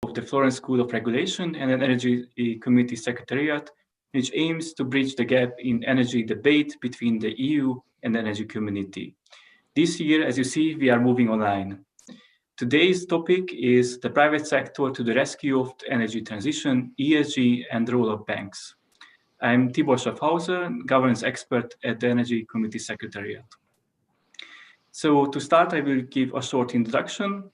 of the Florence School of Regulation and an Energy Community Secretariat, which aims to bridge the gap in energy debate between the EU and the energy community. This year, as you see, we are moving online. Today's topic is the private sector to the rescue of the energy transition, ESG, and the role of banks. I'm Tibor Schaffhauser, governance expert at the Energy Community Secretariat. So to start, I will give a short introduction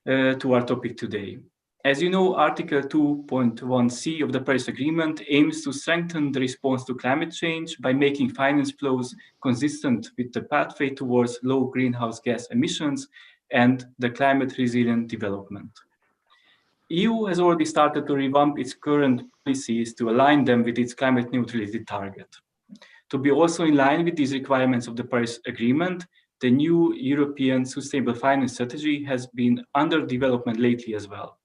to our topic today. As you know, Article 2.1c of the Paris Agreement aims to strengthen the response to climate change by making finance flows consistent with the pathway towards low greenhouse gas emissions and the climate resilient development. EU has already started to revamp its current policies to align them with its climate neutrality target. To be also in line with these requirements of the Paris Agreement, the new European Sustainable Finance Strategy has been under development lately as well.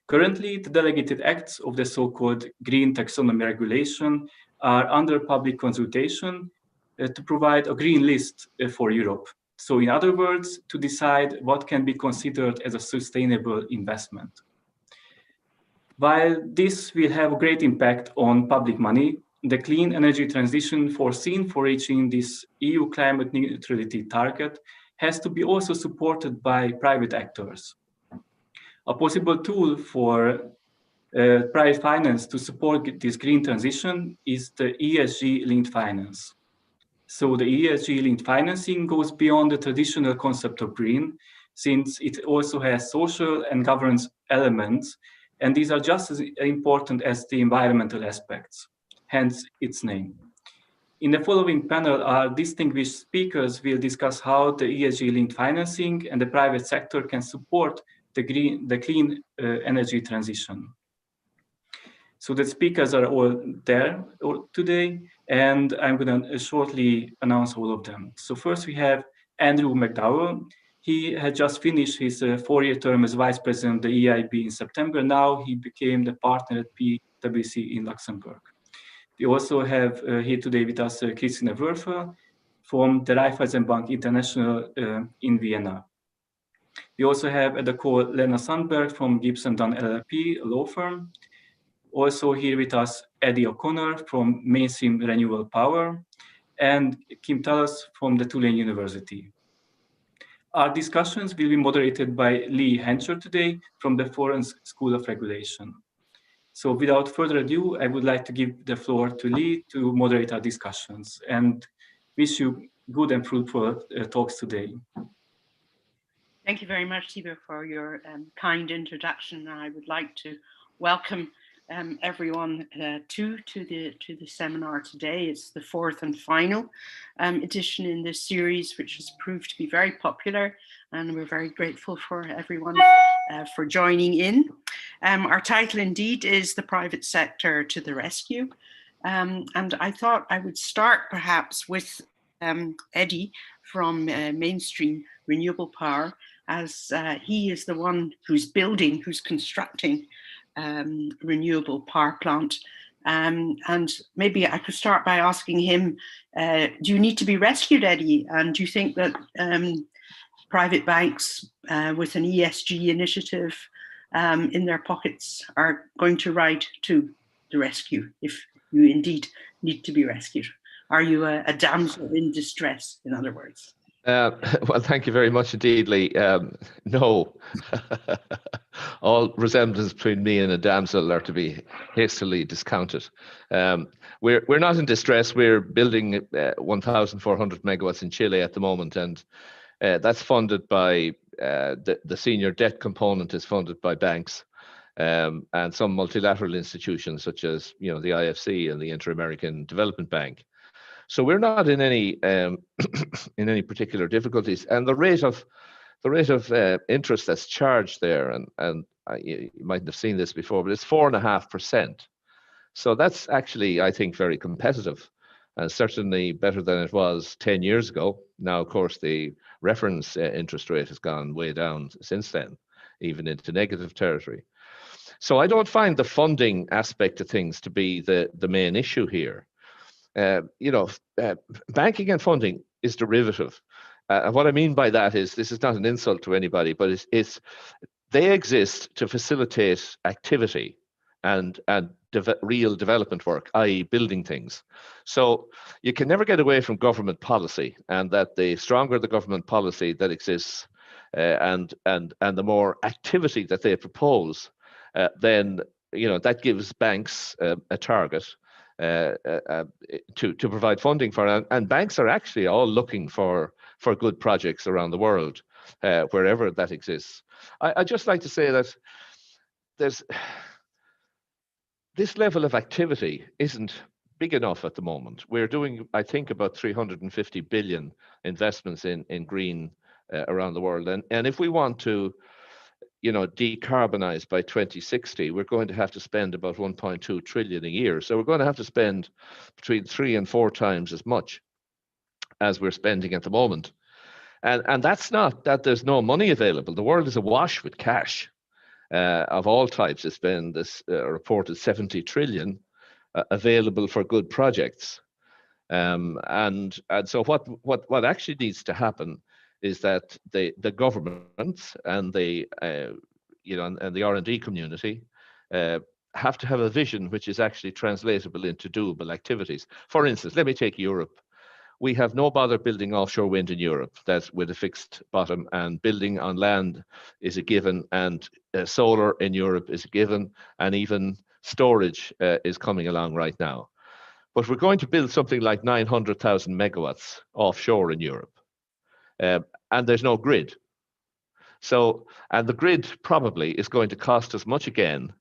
Currently, the delegated acts of the so-called Green Taxonomy Regulation are under public consultation to provide a green list for Europe. So in other words, to decide what can be considered as a sustainable investment. While this will have a great impact on public money, the clean energy transition foreseen for reaching this EU climate neutrality target has to be also supported by private actors. A possible tool for private finance to support this green transition is the ESG-linked finance. So the ESG-linked financing goes beyond the traditional concept of green, since it also has social and governance elements, and these are just as important as the environmental aspects, hence its name. In the following panel, our distinguished speakers will discuss how the ESG-linked financing and the private sector can support the clean energy transition. So the speakers are all there today, and I'm going to shortly announce all of them. So first we have Andrew McDowell. He had just finished his 4-year term as Vice President of the EIB in September. Now he became the partner at PwC in Luxembourg. We also have here today with us Christina Wörfer from the Raiffeisenbank International in Vienna. We also have at the call Lena Sandberg from Gibson Dunn LLP, a law firm. Also here with us Eddie O'Connor from Mainstream Renewable Power and Kim Tallis from the Tulane University. Our discussions will be moderated by Lee Hencher today from the Florence School of Regulation. So without further ado, I would like to give the floor to Lee to moderate our discussions and wish you good and fruitful talks today. Thank you very much, Tibor, for your kind introduction. I would like to welcome everyone to the seminar today. It's the 4th and final edition in this series, which has proved to be very popular, and we're very grateful for everyone for joining in. Our title indeed is The Private Sector to the Rescue, and I thought I would start perhaps with Eddie from Mainstream Renewable Power, as he is the one who's constructing renewable power plant. And maybe I could start by asking him, do you need to be rescued, Eddie? And do you think that private banks with an ESG initiative in their pockets are going to ride to the rescue if you indeed need to be rescued? Are you a damsel in distress, in other words? Well, thank you very much indeed, Lee. No, all resemblance between me and a damsel are to be hastily discounted. We're not in distress. We're building 1,400 megawatts in Chile at the moment, and that's funded by the senior debt component is funded by banks and some multilateral institutions such as the IFC and the Inter-American Development Bank. So we're not in any in any particular difficulties, and the rate of interest that's charged there, and you mightn't have seen this before, but it's 4.5%. So that's actually, I think, very competitive, and certainly better than it was 10 years ago. Now, of course, the reference interest rate has gone way down since then, even into negative territory. So I don't find the funding aspect of things to be the main issue here. Banking and funding is derivative. And what I mean by that is, this is not an insult to anybody, but it's they exist to facilitate activity and real development work, i.e. building things. So you can never get away from government policy, and that the stronger the government policy that exists and the more activity that they propose, then that gives banks a target to provide funding for, and banks are actually all looking for good projects around the world, wherever that exists. I'd just like to say that this level of activity isn't big enough at the moment. We're doing, I think, about 350 billion investments in green around the world, and if we want to decarbonize by 2060, we're going to have to spend about 1.2 trillion a year. So we're going to have to spend between 3 and 4 times as much as we're spending at the moment. And that's not that there's no money available. The world is awash with cash of all types. It's been this reported 70 trillion available for good projects. And so what actually needs to happen is that the governments and the and the R&D community have to have a vision which is actually translatable into doable activities. For instance, let me take Europe. We have no bother building offshore wind in Europe. That's with a fixed bottom, and building on land is a given, and solar in Europe is a given, and even storage is coming along right now. But we're going to build something like 900,000 megawatts offshore in Europe. And there's no grid. So, and the grid probably is going to cost as much again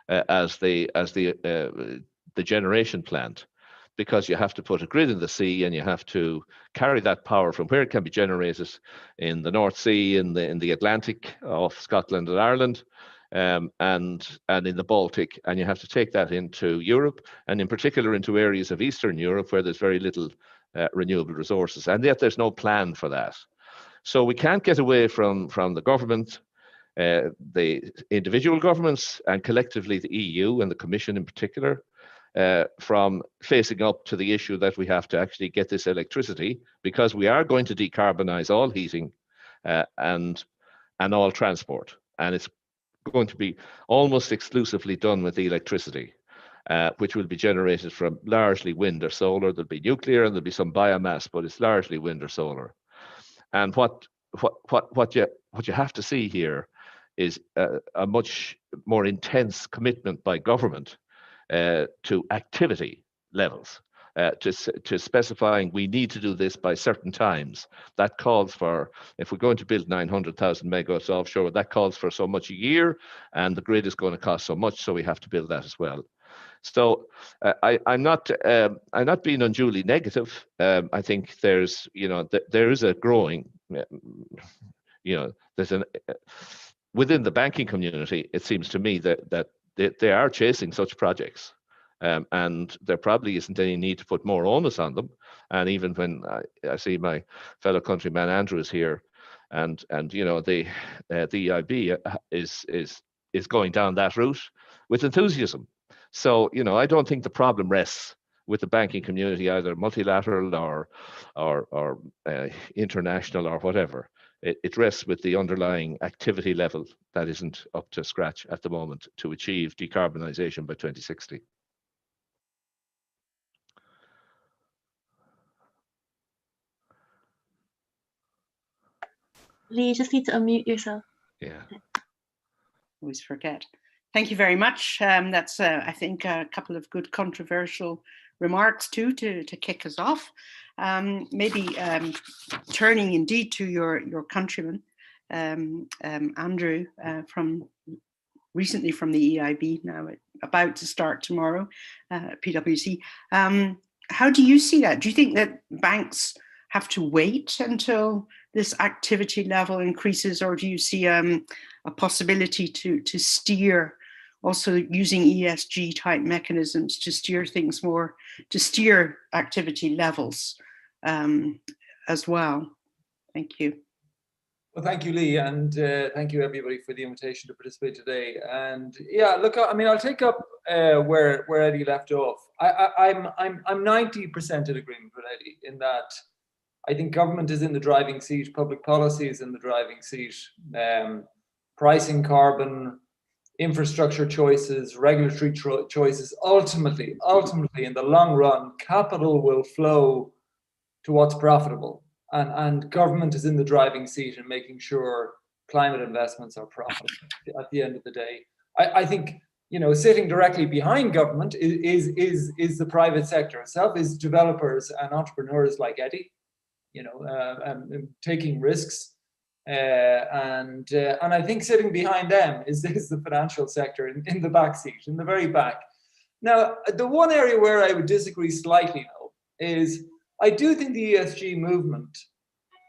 as the generation plant, because you have to put a grid in the sea, and you have to carry that power from where it can be generated in the North Sea, in the Atlantic off Scotland and Ireland, and in the Baltic, and you have to take that into Europe, and in particular into areas of Eastern Europe where there's very little renewable resources, and yet there's no plan for that. So we can't get away from the government, the individual governments, and collectively the EU and the Commission in particular, from facing up to the issue that we have to actually get this electricity, because we are going to decarbonize all heating and all transport, and it's going to be almost exclusively done with the electricity, which will be generated from largely wind or solar. There'll be nuclear and there'll be some biomass, but it's largely wind or solar. And what you have to see here is a much more intense commitment by government to activity levels, to specifying we need to do this by certain times. That calls for, if we're going to build 900,000 megawatts offshore, that calls for so much a year, and the grid is going to cost so much, so we have to build that as well. So I'm not being unduly negative. I think there's there is a growing there's within the banking community. It seems to me that they are chasing such projects, and there probably isn't any need to put more onus on them. And even when I see my fellow countryman Andrew is here, and the EIB is going down that route with enthusiasm. So, I don't think the problem rests with the banking community, either multilateral or international or whatever. It rests with the underlying activity level that isn't up to scratch at the moment to achieve decarbonisation by 2060. Lee, you just need to unmute yourself. Yeah. Always forget. Thank you very much. That's, I think, a couple of good controversial remarks too to kick us off. Maybe turning indeed to your countryman, Andrew, recently from the EIB, now about to start tomorrow, PwC. How do you see that? Do you think that banks have to wait until this activity level increases, or do you see a possibility to steer, also using ESG type mechanisms to steer things more, to steer activity levels as well? Thank you. Well, thank you, Lee, and thank you everybody for the invitation to participate today. And yeah, look, I mean, I'll take up where Eddie left off. I'm 90% in agreement with Eddie in that I think government is in the driving seat, public policy is in the driving seat, pricing carbon, infrastructure choices, regulatory choices. Ultimately, in the long run, capital will flow to what's profitable. And government is in the driving seat in making sure climate investments are profitable at the end of the day. I think, you know, sitting directly behind government is the private sector itself, is developers and entrepreneurs like Eddie, you know, taking risks. And I think sitting behind them is the financial sector in the back seat, in the very back. Now, the one area where I would disagree slightly though is I do think the ESG movement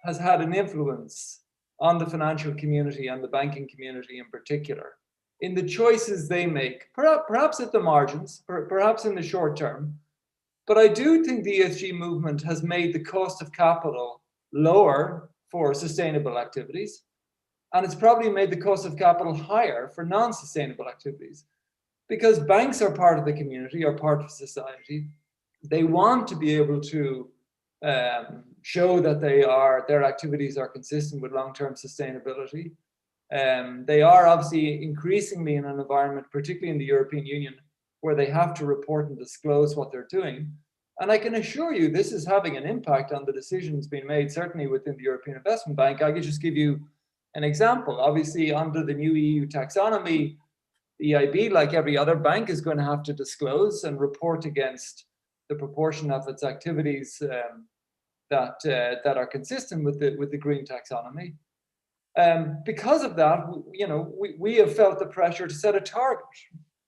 has had an influence on the financial community and the banking community in particular, in the choices they make, perhaps at the margins, perhaps in the short term. But I do think the ESG movement has made the cost of capital lower for sustainable activities, and it's probably made the cost of capital higher for non-sustainable activities, because banks are part of the community, are part of society. They want to be able to show that their activities are consistent with long-term sustainability. They are obviously increasingly in an environment, particularly in the European Union, where they have to report and disclose what they're doing. And I can assure you this is having an impact on the decisions being made, certainly within the European Investment Bank. I could just give you an example. Obviously, under the new EU taxonomy, the EIB, like every other bank, is going to have to disclose and report against the proportion of its activities that are consistent with the green taxonomy. Because of that, you know, we have felt the pressure to set a target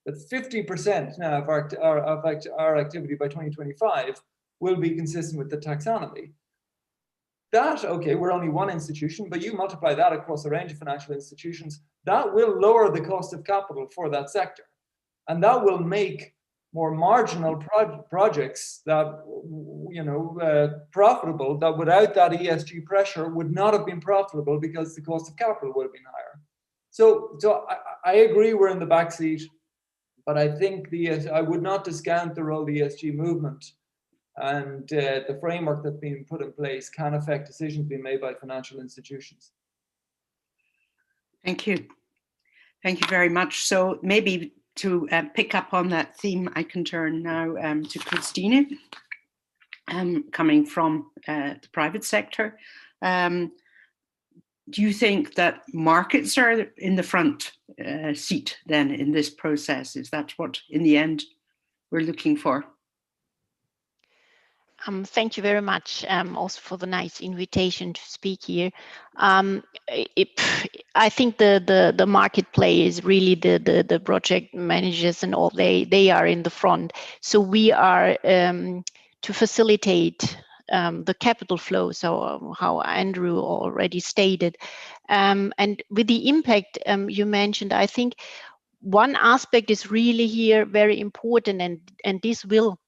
that 50% now of our activity by 2025 will be consistent with the taxonomy. That, okay, we're only one institution, but you multiply that across a range of financial institutions, that will lower the cost of capital for that sector. And that will make more marginal projects that, you know, profitable, that without that ESG pressure would not have been profitable because the cost of capital would have been higher. So I agree we're in the backseat, but I think I would not discount the role of the ESG movement, and the framework that's being put in place can affect decisions being made by financial institutions. Thank you. Thank you very much. So maybe to pick up on that theme, I can turn now to Christine, coming from the private sector. Do you think that markets are in the front seat then in this process? Is that what, in the end, we're looking for? Thank you very much also for the nice invitation to speak here. I think the market play is really the project managers and all, they are in the front. So we are to facilitate the capital flow, so how Andrew already stated. And with the impact you mentioned, I think one aspect is really here very important, and this will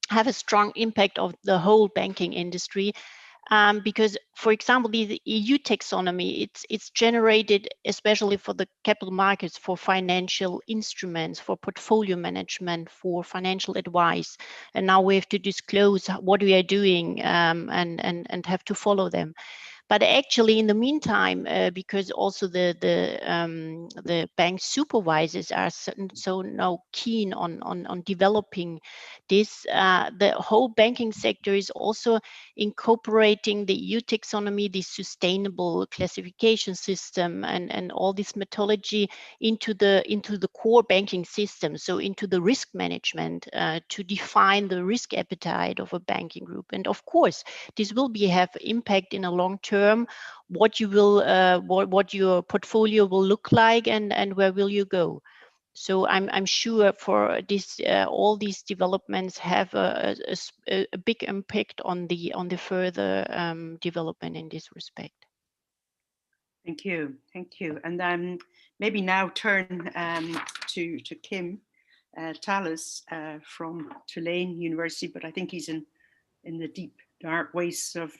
have a strong impact of the whole banking industry, because, for example, the EU taxonomy, it's generated especially for the capital markets, for financial instruments, for portfolio management, for financial advice, and now we have to disclose what we are doing and have to follow them. But actually, in the meantime, because also the bank supervisors are so now keen on developing this, the whole banking sector is also incorporating the EU taxonomy, the sustainable classification system, and all this methodology into the core banking system. So into the risk management to define the risk appetite of a banking group. And of course, this will have impact in a long term. What you will, what your portfolio will look like, and where will you go? So I'm sure for this, all these developments have a big impact on the further development in this respect. Thank you, and maybe now turn to Kim Tallis from Tulane University, but I think he's in the deep dark wastes of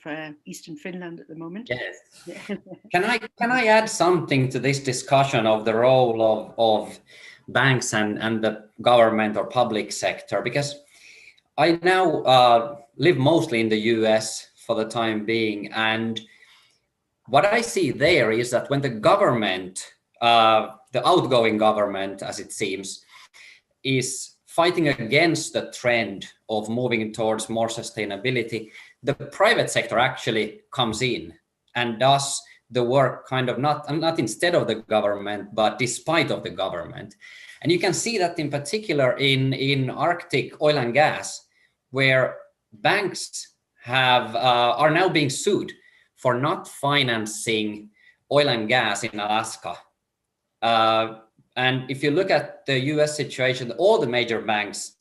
eastern Finland at the moment. Yes. Can I add something to this discussion of the role of banks and the government or public sector? Because I now live mostly in the US for the time being, and what I see there is that when the government the outgoing government, as it seems, is fighting against the trend of moving towards more sustainability, the private sector actually comes in and does the work kind of not instead of the government, but despite of the government. And you can see that in particular in Arctic oil and gas, where banks are now being sued for not financing oil and gas in Alaska. And if you look at the US situation, all the major banks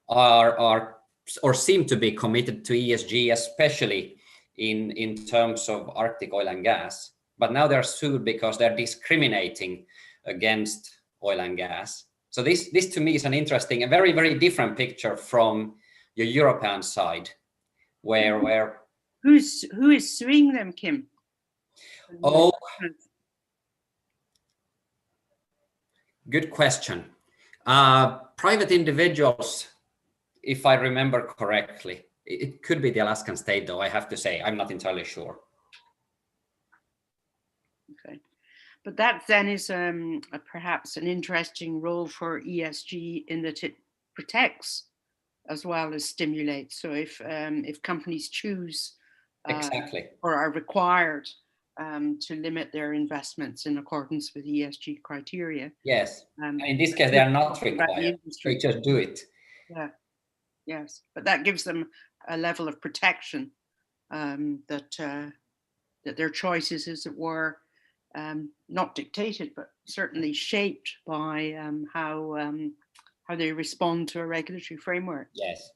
are or seem to be committed to ESG, especially in terms of Arctic oil and gas. But now they're sued because they're discriminating against oil and gas. So this to me is an interesting, a very, very different picture from your European side, where who is suing them, Kim? Oh, good question. Private individuals, if I remember correctly. It could be the Alaskan state, though, I have to say. I'm not entirely sure. Okay. But that then is perhaps an interesting role for ESG in that it protects as well as stimulates. So if companies choose Exactly, or are required to limit their investments in accordance with ESG criteria. yes. In this case, they are not required. They just do it. Yeah. Yes, but that gives them a level of protection that their choices, as it were, not dictated, but certainly shaped by how they respond to a regulatory framework. Yes,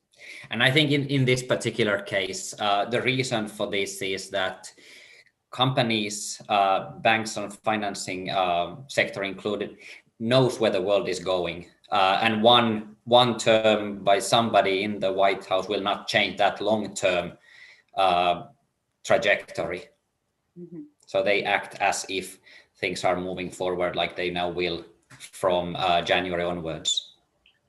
and I think in this particular case, the reason for this is that companies, banks and financing sector included, knows where the world is going. And one term by somebody in the White House will not change that long-term trajectory. Mm-hmm. So they act as if things are moving forward like they now will from January onwards.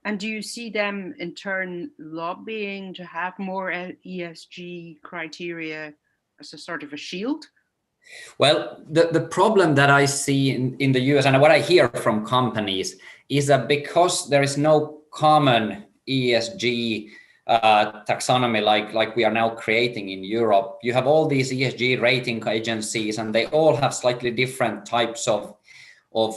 And do you see them in turn lobbying to have more ESG criteria as a sort of a shield? Well, the problem that I see in the US and what I hear from companies is that because there is no common ESG taxonomy like we are now creating in Europe, you have all these ESG rating agencies and they all have slightly different types of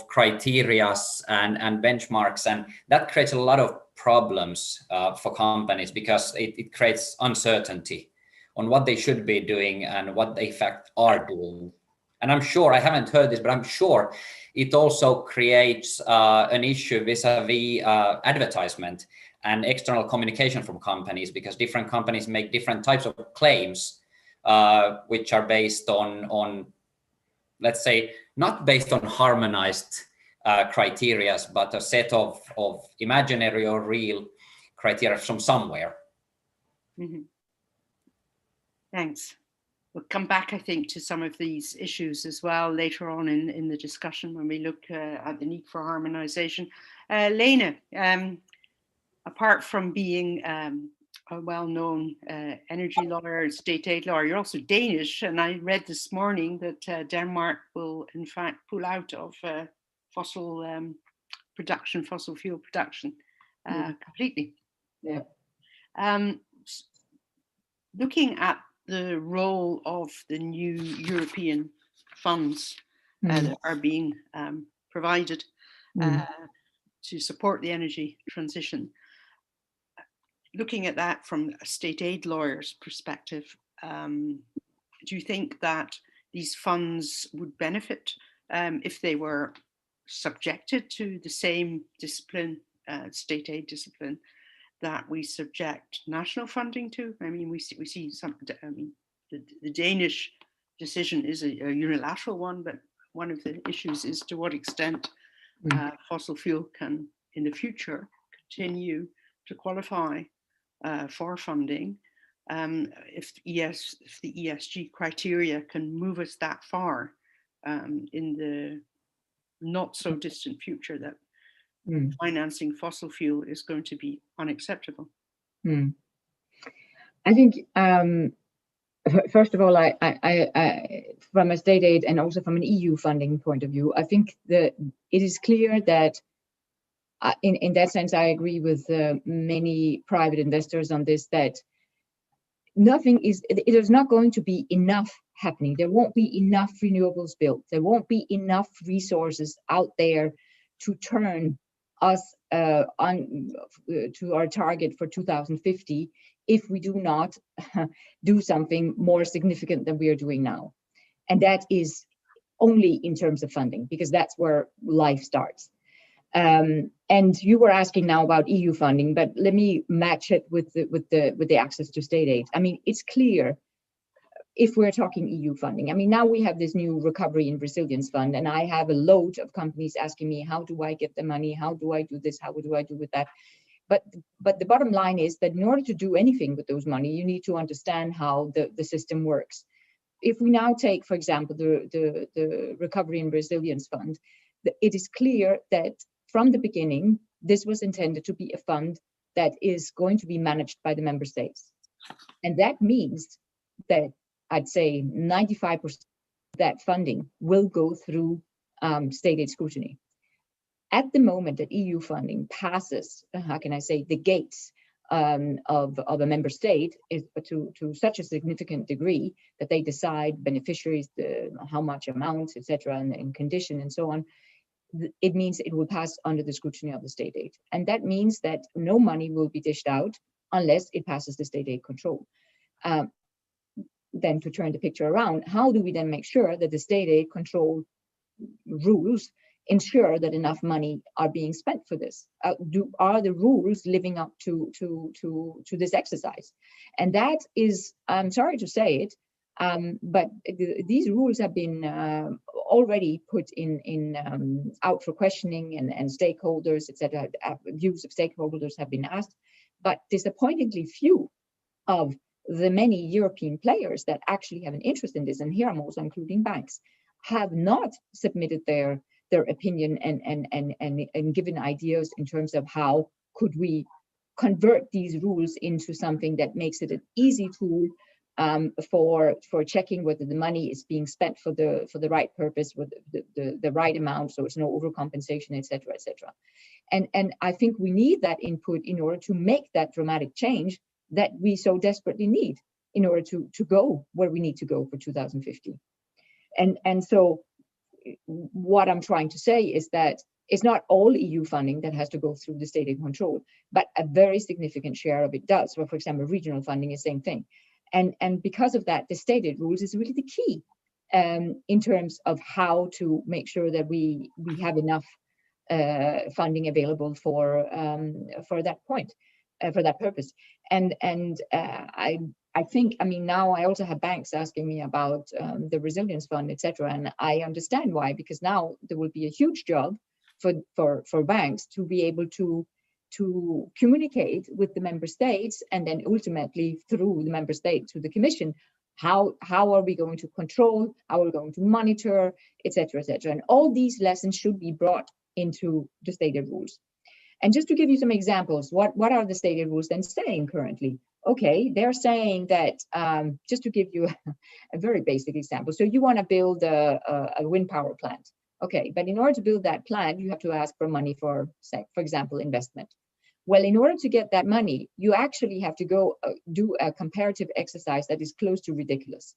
criteria and benchmarks, and that creates a lot of problems for companies because it creates uncertainty on what they should be doing and what they in fact are doing. And I'm sure, I haven't heard this, but I'm sure it also creates an issue vis-a-vis advertisement and external communication from companies, because different companies make different types of claims, which are based on, let's say, not based on harmonized criteria, but a set of imaginary or real criteria from somewhere. Mm-hmm. Thanks. We'll come back, I think, to some of these issues as well later on in the discussion when we look at the need for harmonization. Lena, apart from being a well-known energy lawyer, state aid lawyer, you're also Danish. And I read this morning that Denmark will, in fact, pull out of fossil fuel production completely. Yeah. Looking at the role of the new European funds that are being provided to support the energy transition, looking at that from a state aid lawyer's perspective, do you think that these funds would benefit if they were subjected to the same discipline, state aid discipline, that we subject national funding to? I mean, we see some. I mean, the Danish decision is a unilateral one, but one of the issues is to what extent fossil fuel can, in the future, continue to qualify for funding if the ESG criteria can move us that far in the not so distant future that financing fossil fuel is going to be unacceptable. I think first of all, from a state aid and also from an EU funding point of view, I think that it is clear that in that sense, I agree with many private investors on this, that it is not going to be enough happening. There won't be enough renewables built. There won't be enough resources out there to turn us on to our target for 2050 if we do not do something more significant than we are doing now. And that is only in terms of funding, because that's where life starts. And you were asking now about EU funding, but let me match it with the access to state aid. I mean, it's clear if we're talking EU funding. I mean, now we have this new Recovery and Resilience Fund, and I have a load of companies asking me, how do I get the money? How do I do this? How do I do with that? But the bottom line is that in order to do anything with those money, you need to understand how the system works. If we now take, for example, the Recovery and Resilience Fund, it is clear that from the beginning, this was intended to be a fund that is going to be managed by the member states. And that means that I'd say 95% of that funding will go through state aid scrutiny. At the moment that EU funding passes, how can I say, the gates of a member state is to such a significant degree that they decide beneficiaries, how much amounts, etc., and condition and so on, it means it will pass under the scrutiny of the state aid. And that means that no money will be dished out unless it passes the state aid control. Then to turn the picture around, how do we then make sure that the state aid control rules ensure that enough money are being spent for this? Are the rules living up to this exercise? And that is, I'm sorry to say it, but these rules have been already put in out for questioning, and stakeholders, etc. Views of stakeholders have been asked, but disappointingly few of the many European players that actually have an interest in this, and here I'm also including banks, have not submitted their opinion and given ideas in terms of how could we convert these rules into something that makes it an easy tool for checking whether the money is being spent for the right purpose, with the right amount, so it's no overcompensation, etc., etc. And I think we need that input in order to make that dramatic change that we so desperately need in order to go where we need to go for 2050. And so what I'm trying to say is that it's not all EU funding that has to go through the state aid control, but a very significant share of it does. So for example, regional funding is the same thing. And because of that, the state aid rules is really the key in terms of how to make sure that we have enough funding available for that point, for that purpose. And I think, I mean, now I also have banks asking me about the resilience fund, etc. And I understand why, because now there will be a huge job for banks to be able to communicate with the member states, and then ultimately through the member state to the Commission, how are we going to control, how are we going to monitor, etc., etc. And all these lessons should be brought into the state aid rules. And just to give you some examples, what are the state aid rules then saying currently? Okay, they're saying that, just to give you a very basic example, so you want to build a wind power plant. Okay, but in order to build that plant, you have to ask for money for, say, for example, investment. Well, in order to get that money, you actually have to go do a comparative exercise that is close to ridiculous.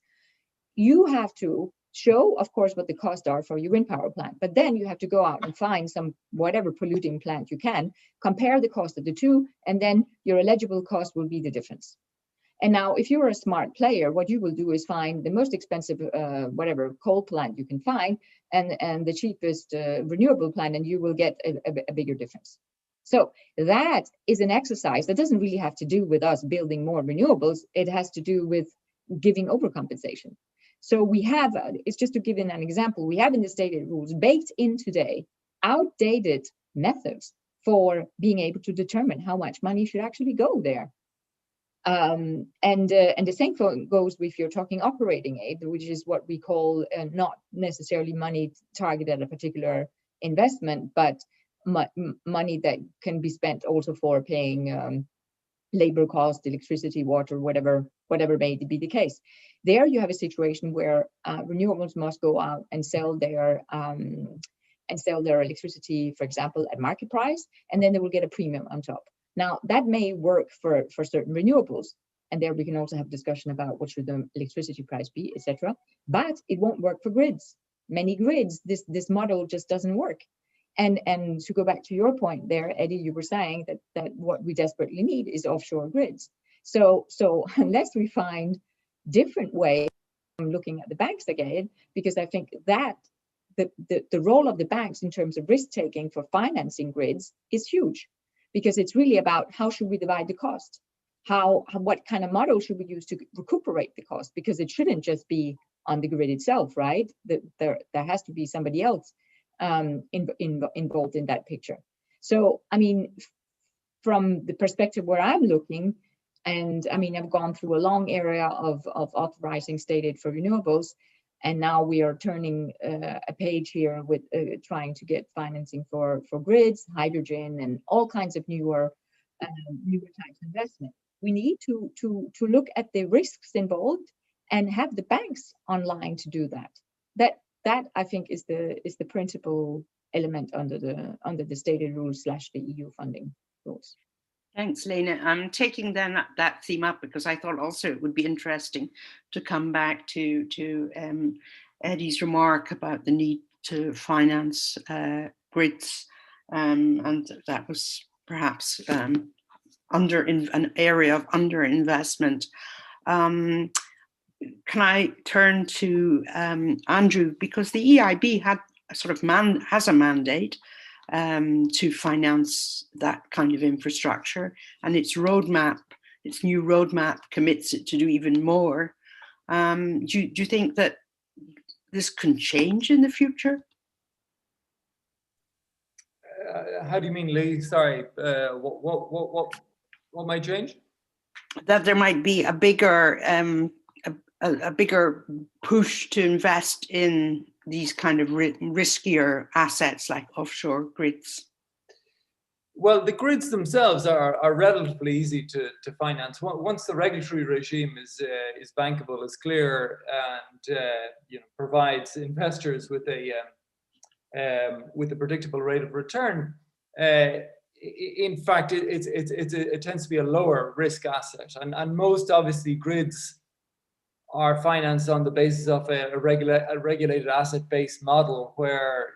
You have to show, of course, what the costs are for your wind power plant, but then you have to go out and find some whatever polluting plant you can, compare the cost of the two, and then your eligible cost will be the difference. And now, if you're a smart player, what you will do is find the most expensive, whatever coal plant you can find, and the cheapest renewable plant, and you will get a bigger difference. So that is an exercise that doesn't really have to do with us building more renewables. It has to do with giving overcompensation. So we have, it's just to give an example, we have in the state aid rules baked in today outdated methods for being able to determine how much money should actually go there. And the same goes if you're talking operating aid, which is what we call not necessarily money targeted at a particular investment, but money that can be spent also for paying labor cost, electricity, water, whatever may be the case. There you have a situation where renewables must go out and sell their electricity, for example, at market price, and then they will get a premium on top. Now that may work for certain renewables, and there we can also have discussion about what should the electricity price be, etc. But it won't work for grids. Many grids, this model just doesn't work. And to go back to your point there, Eddie, you were saying that what we desperately need is offshore grids. So unless we find different ways of looking at the banks again, because I think that the role of the banks in terms of risk taking for financing grids is huge, because it's really about how should we divide the cost? What kind of model should we use to recuperate the cost? Because it shouldn't just be on the grid itself, right? There has to be somebody else involved in that picture. So, I mean, from the perspective where I'm looking, and I mean, I've gone through a long area of authorizing state aid for renewables, and now we are turning a page here with trying to get financing for grids, hydrogen, and all kinds of newer types of investment. We need to look at the risks involved and have the banks online to do that. That I think is the principal element under the stated rules / the EU funding rules. Thanks, Lena. I'm taking then that theme up because I thought also it would be interesting to come back to Eddie's remark about the need to finance grids, and that was perhaps an area of underinvestment. Can I turn to Andrew, because the EIB has a mandate to finance that kind of infrastructure, and its new roadmap commits it to do even more. Do you think that this can change in the future? How do you mean, Lee? Sorry, what might change? That there might be a bigger push to invest in these kind of riskier assets like offshore grids. Well, the grids themselves are relatively easy to finance. Once the regulatory regime is bankable, is clear, and provides investors with a predictable rate of return. In fact, it tends to be a lower risk asset, and most obviously grids are financed on the basis of a regulated asset-based model where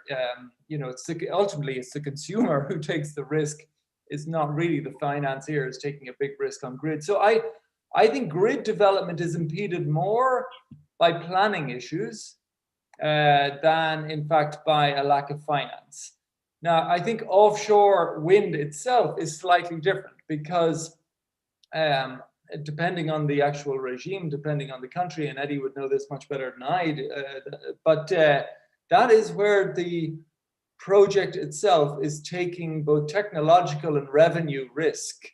ultimately it's the consumer who takes the risk. It's not really the financiers taking a big risk on grid. So I think grid development is impeded more by planning issues than in fact by a lack of finance. Now, I think offshore wind itself is slightly different because depending on the actual regime, depending on the country, and Eddie would know this much better than I, but that is where the project itself is taking both technological and revenue risk.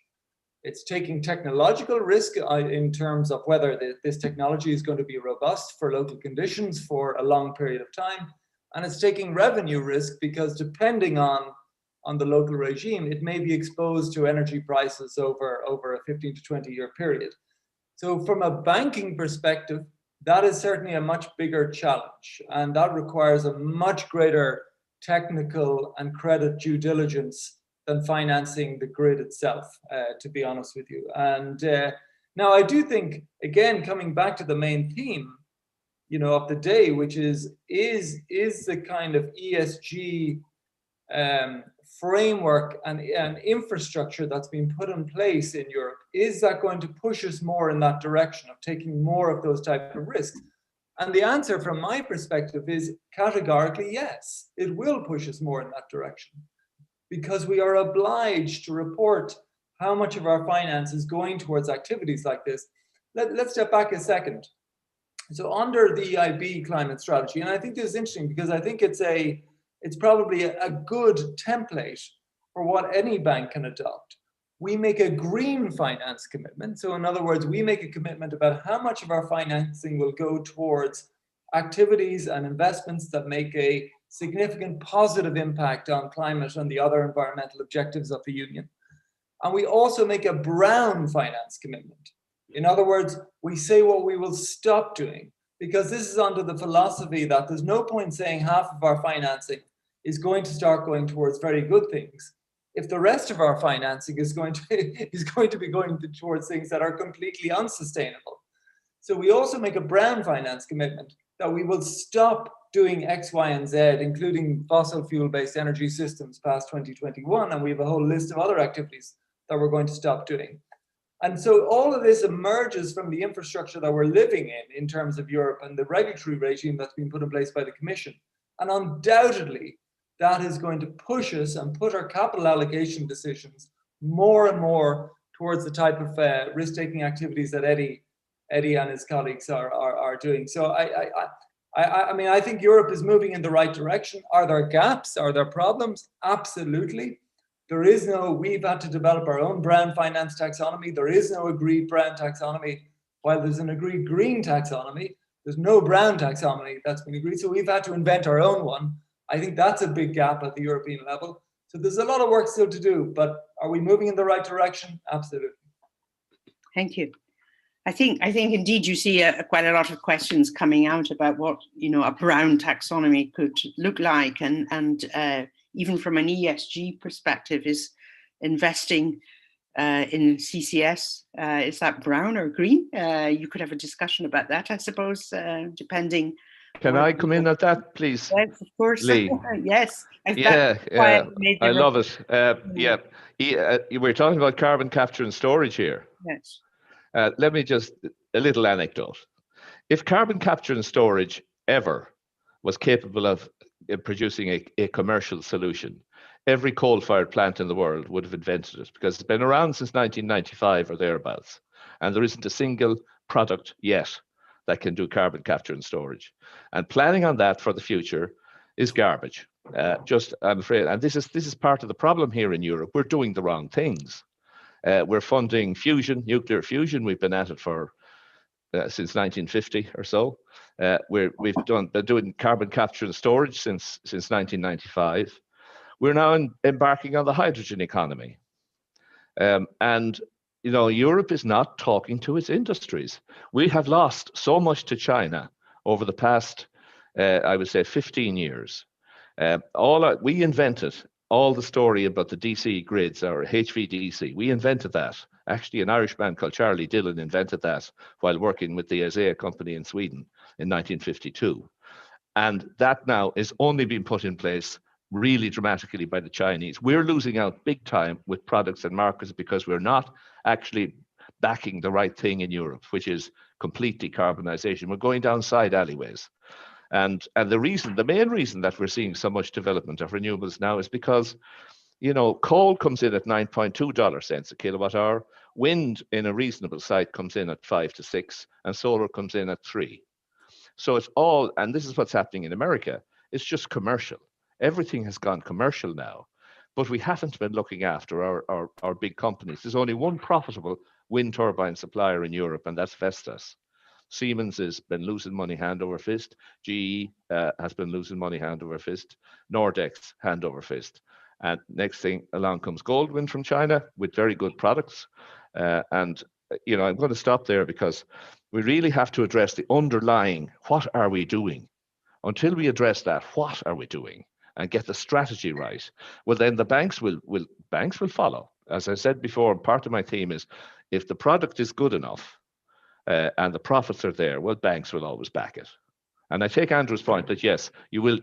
It's taking technological risk in terms of whether this technology is going to be robust for local conditions for a long period of time, and it's taking revenue risk because depending on the local regime, it may be exposed to energy prices over a 15 to 20 year period. So from a banking perspective, that is certainly a much bigger challenge, and that requires a much greater technical and credit due diligence than financing the grid itself, to be honest with you. And now I do think, again, coming back to the main theme, of the day, which is the kind of ESG framework and infrastructure that's been put in place in Europe, is that going to push us more in that direction of taking more of those type of risks? And the answer from my perspective is categorically yes, it will push us more in that direction, because we are obliged to report how much of our finance is going towards activities like this. Let's step back a second. So under the EIB climate strategy, and I think this is interesting because I think it's probably a good template for what any bank can adopt. We make a green finance commitment. So in other words, we make a commitment about how much of our financing will go towards activities and investments that make a significant positive impact on climate and the other environmental objectives of the Union. And we also make a brown finance commitment. In other words, we say what we will stop doing, because this is under the philosophy that there's no point saying half of our financing is going to start going towards very good things if the rest of our financing is going to be going towards things that are completely unsustainable. So we also make a brown finance commitment that we will stop doing X, Y, and Z, including fossil fuel-based energy systems past 2021, and we have a whole list of other activities that we're going to stop doing. And so all of this emerges from the infrastructure that we're living in terms of Europe and the regulatory regime that's been put in place by the Commission. And undoubtedly, that is going to push us and put our capital allocation decisions more and more towards the type of risk-taking activities that Eddie and his colleagues are doing. So I mean, I think Europe is moving in the right direction. Are there gaps? Are there problems? Absolutely. There is no, we've had to develop our own brown finance taxonomy. There is no agreed brown taxonomy. While there's an agreed green taxonomy, there's no brown taxonomy that's been agreed. So we've had to invent our own one. I think that's a big gap at the European level. So there's a lot of work still to do, but are we moving in the right direction? Absolutely. Thank you. I think indeed you see quite a lot of questions coming out about what, you know, a brown taxonomy could look like, and even from an ESG perspective, is investing in CCS, is that brown or green? You could have a discussion about that, I suppose, depending. Can I come in at that, please? Yes, of course. Lee. Yes. Yeah, I love it. Yeah, we're talking about carbon capture and storage here. Yes. Let me just, a little anecdote. If carbon capture and storage ever was capable of producing a commercial solution, every coal-fired plant in the world would have invented it, because it's been around since 1995 or thereafter, and there isn't a single product yet that can do carbon capture and storage. And planning on that for the future is garbage. I'm afraid, and this is part of the problem here in Europe. We're doing the wrong things. We're funding fusion, nuclear fusion. We've been at it for since 1950 or so. We've been doing carbon capture and storage since 1995. We're now embarking on the hydrogen economy, and you know, Europe is not talking to its industries. We have lost so much to China over the past, I would say, 15 years. We invented all the story about the DC grids, or HVDC. We invented that. Actually, an Irish man called Charlie Dillon invented that while working with the ASEA company in Sweden in 1952. And that now is only being put in place really dramatically by the Chinese. We're losing out big time with products and markets because we're not actually backing the right thing in Europe, which is complete decarbonization. We're going down side alleyways. And the main reason that we're seeing so much development of renewables now is because, you know, coal comes in at $9.2 a kilowatt hour, wind in a reasonable site comes in at 5 to 6, and solar comes in at 3. So it's all, and this is what's happening in America, it's just commercial. Everything has gone commercial now, but we haven't been looking after our big companies. There's only one profitable wind turbine supplier in Europe, and that's Vestas. Siemens has been losing money hand over fist. GE has been losing money hand over fist. Nordex hand over fist. And next thing along comes Goldwind from China with very good products. And you know, I'm going to stop there because we really have to address the underlying, what are we doing? Until we address that, what are we doing, and get the strategy right, well, then the banks will follow. As I said before, part of my theme is if the product is good enough and the profits are there, well, banks will always back it. And I take Andrew's point that yes, you will.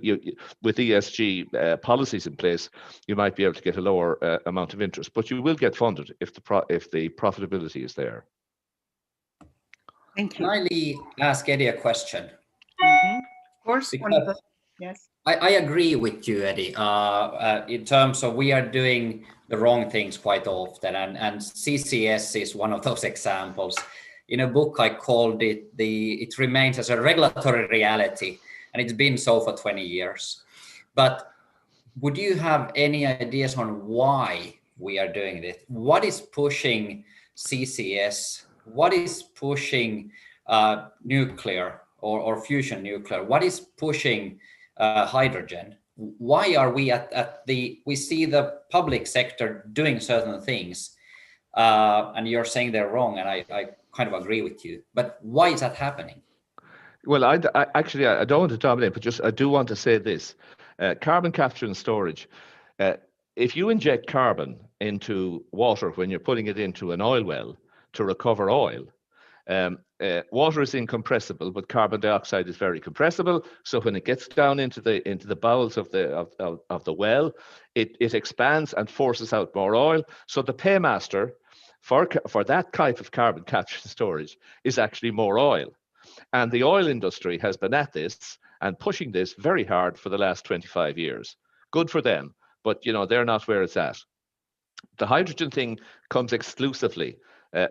With ESG policies in place, you might be able to get a lower amount of interest, but you will get funded if the profitability is there. Thank you. Can I ask Eddie a question? Mm-hmm. Of course. Yes. I agree with you, Eddie, in terms of we are doing the wrong things quite often, and CCS is one of those examples. In a book I called it, it remains as a regulatory reality, and it's been so for 20 years. But would you have any ideas on why we are doing this? What is pushing CCS? What is pushing nuclear or fusion nuclear? What is pushing hydrogen? Why are we we see the public sector doing certain things, and you're saying they're wrong, and I kind of agree with you. But why is that happening? Well, I don't want to dominate, but just I do want to say this: carbon capture and storage. If you inject carbon into water when you're putting it into an oil well to recover oil, water is incompressible, but carbon dioxide is very compressible. So when it gets down into the bowels of the well, it expands and forces out more oil. So the paymaster for that type of carbon capture and storage is actually more oil. And the oil industry has been at this and pushing this very hard for the last 25 years. Good for them, but they're not where it's at. The hydrogen thing comes exclusively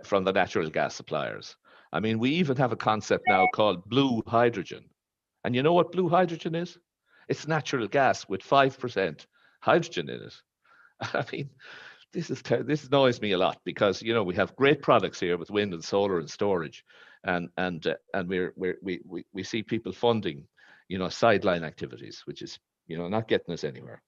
from the natural gas suppliers. I mean, we even have a concept now called blue hydrogen. And you know what blue hydrogen is? It's natural gas with 5% hydrogen in it. I mean, this annoys me a lot because we have great products here with wind and solar and storage, and we see people funding sideline activities, which is not getting us anywhere.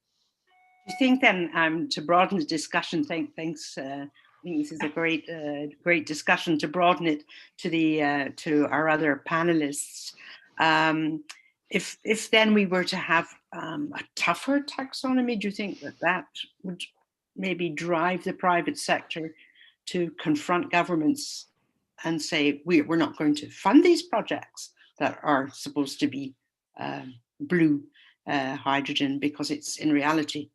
Do you think then, to broaden the discussion, thanks. I think this is a great discussion to broaden it to our other panelists. If then we were to have a tougher taxonomy, do you think that would maybe drive the private sector to confront governments and say, we're not going to fund these projects that are supposed to be blue hydrogen, because it's in reality,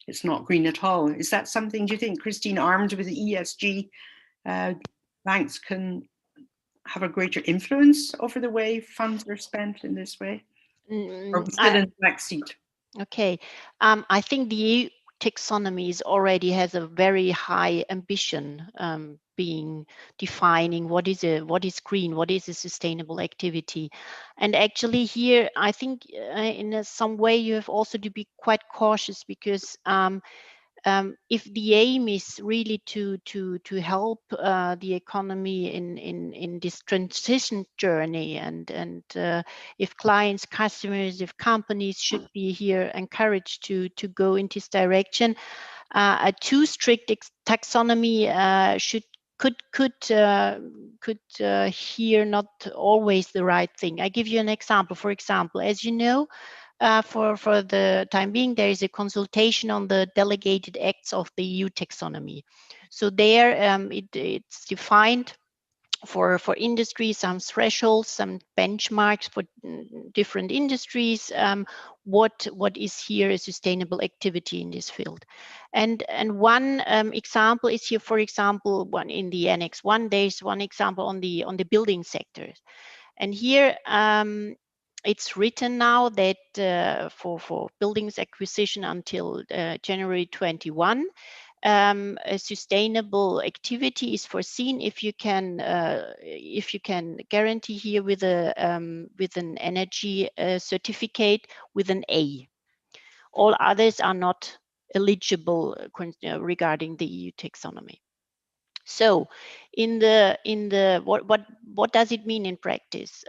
it's not green at all? Is that something, do you think, Christine, armed with the ESG, banks can have a greater influence over the way funds are spent in this way? Or still in the backseat? Okay, I think the EU taxonomy already has a very high ambition, defining what is green, what is a sustainable activity. And actually here, I think in some way you have also to be quite cautious, because if the aim is really to help the economy in this transition journey, and if clients, customers, if companies should be here encouraged to go in this direction, a too strict taxonomy could here not always the right thing. I give you an example. For example, as you know, for the time being, there is a consultation on the delegated acts of the EU taxonomy. So there it's defined for industry, some thresholds, some benchmarks for different industries, what is here a sustainable activity in this field. And one example is here, for example, one in the Annex 1, there's one example on the building sector. And here it's written now that for buildings acquisition until January 21, a sustainable activity is foreseen if you can guarantee here with an energy certificate with an A. All others are not eligible regarding the EU taxonomy. So what does it mean in practice?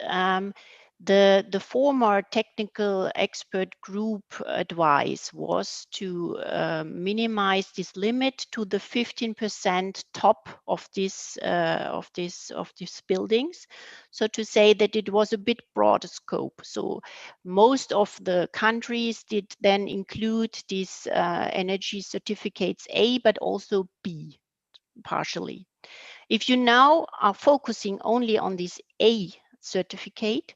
The former technical expert group advice was to minimize this limit to the 15% top of these buildings. So to say that it was a bit broader scope. So most of the countries did then include these energy certificates A, but also B partially. If you now are focusing only on this A certificate,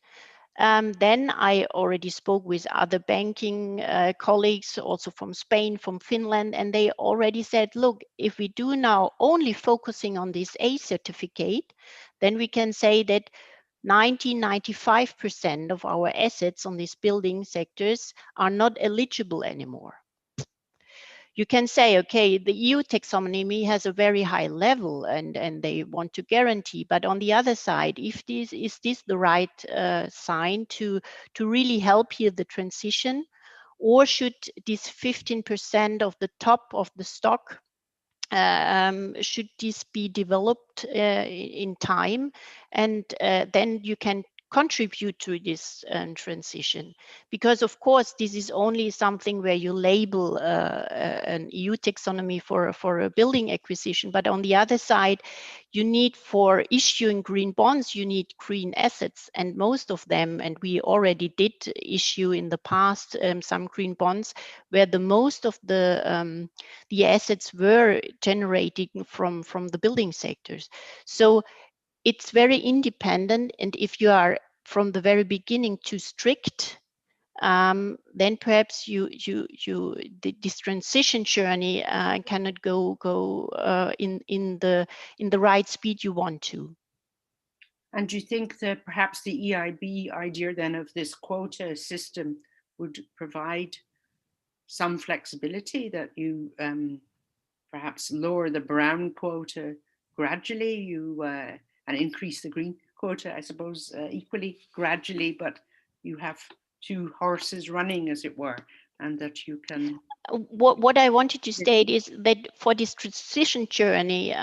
then I already spoke with other banking colleagues, also from Spain, from Finland, and they already said, look, if we do now only focusing on this A certificate, then we can say that 95% of our assets on these building sectors are not eligible anymore. You can say, okay, the EU taxonomy has a very high level and they want to guarantee, but on the other side, is this the right sign to really help here the transition? Or should this 15% of the top of the stock, should this be developed in time? And then you can contribute to this transition, because of course this is only something where you label an EU taxonomy for a building acquisition, but on the other side you need, for issuing green bonds, you need green assets, and most of them, and we already did issue in the past some green bonds where the most of the assets were generating from the building sectors. So it's very independent, and if you are from the very beginning too strict, then perhaps this transition journey cannot go in the right speed you want to. And do you think that perhaps the EIB idea then of this quota system would provide some flexibility, that you perhaps lower the brown quota gradually, and increase the green quota, I suppose, equally gradually, but you have two horses running, as it were, and that you can... What I wanted to state is that for this transition journey,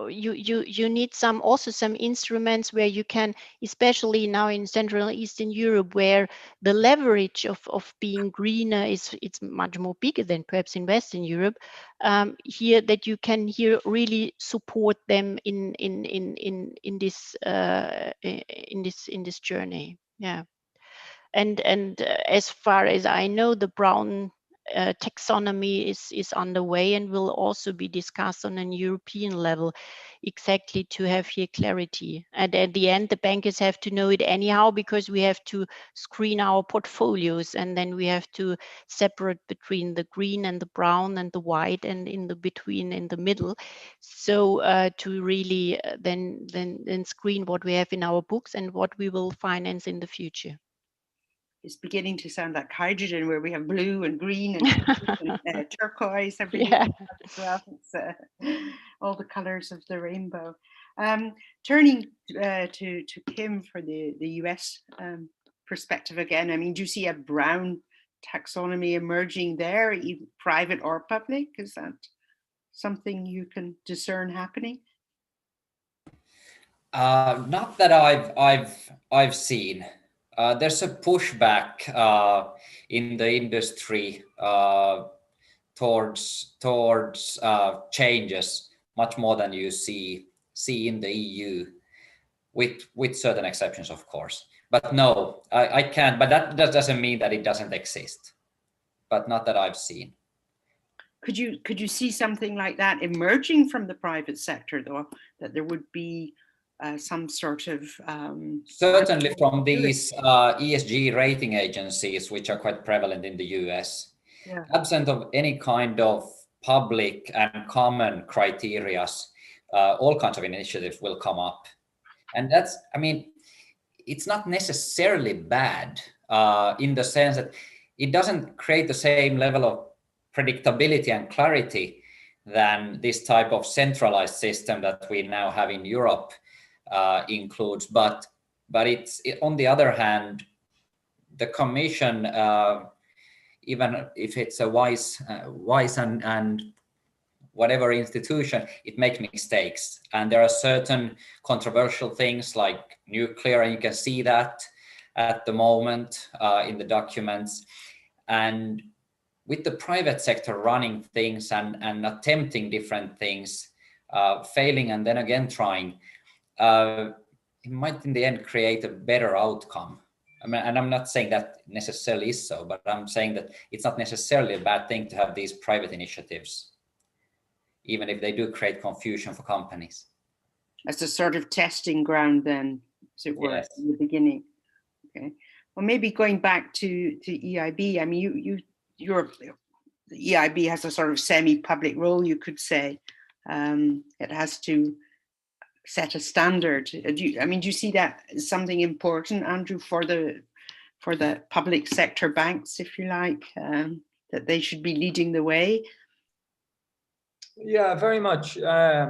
you need also some instruments where you can, especially now in Central and Eastern Europe, where the leverage of being greener it's much more bigger than perhaps in Western Europe. Here, that you can really support them in this journey. Yeah, and as far as I know, the brown taxonomy is underway and will also be discussed on an European level, exactly to have here clarity. And at the end, the bankers have to know it anyhow, because we have to screen our portfolios, and then we have to separate between the green and the brown and the white, and in the between, in the middle. So to really then screen what we have in our books and what we will finance in the future. It's beginning to sound like hydrogen, where we have blue and green and turquoise, everything as well. It's all the colors of the rainbow. Turning to Kim for the US perspective again, I mean, do you see a brown taxonomy emerging there, either private or public? Is that something you can discern happening? Not that I've seen. There's a pushback in the industry towards changes, much more than you see in the EU, with certain exceptions, of course. But no, I can't. But that doesn't mean that it doesn't exist. But not that I've seen. Could you see something like that emerging from the private sector, though, that there would be some sort of... Certainly from these ESG rating agencies, which are quite prevalent in the US, absent of any kind of public and common criteria, all kinds of initiatives will come up. And that's, I mean, it's not necessarily bad in the sense that it doesn't create the same level of predictability and clarity than this type of centralized system that we now have in Europe includes. But it's, on the other hand, the Commission, even if it's a wise and whatever institution, it makes mistakes. And there are certain controversial things like nuclear, and you can see that at the moment in the documents. And with the private sector running things and attempting different things, failing and then again trying, it might in the end create a better outcome. I mean, and I'm not saying that necessarily is so, but I'm saying that it's not necessarily a bad thing to have these private initiatives, even if they do create confusion for companies. As a sort of testing ground then, as it were, in the beginning. Okay. Well, maybe going back to EIB, I mean, the EIB has a sort of semi-public role, you could say. It has to set a standard. Do you see that as something important, Andrew, for the public sector banks, if you like, that they should be leading the way? Yeah, very much. I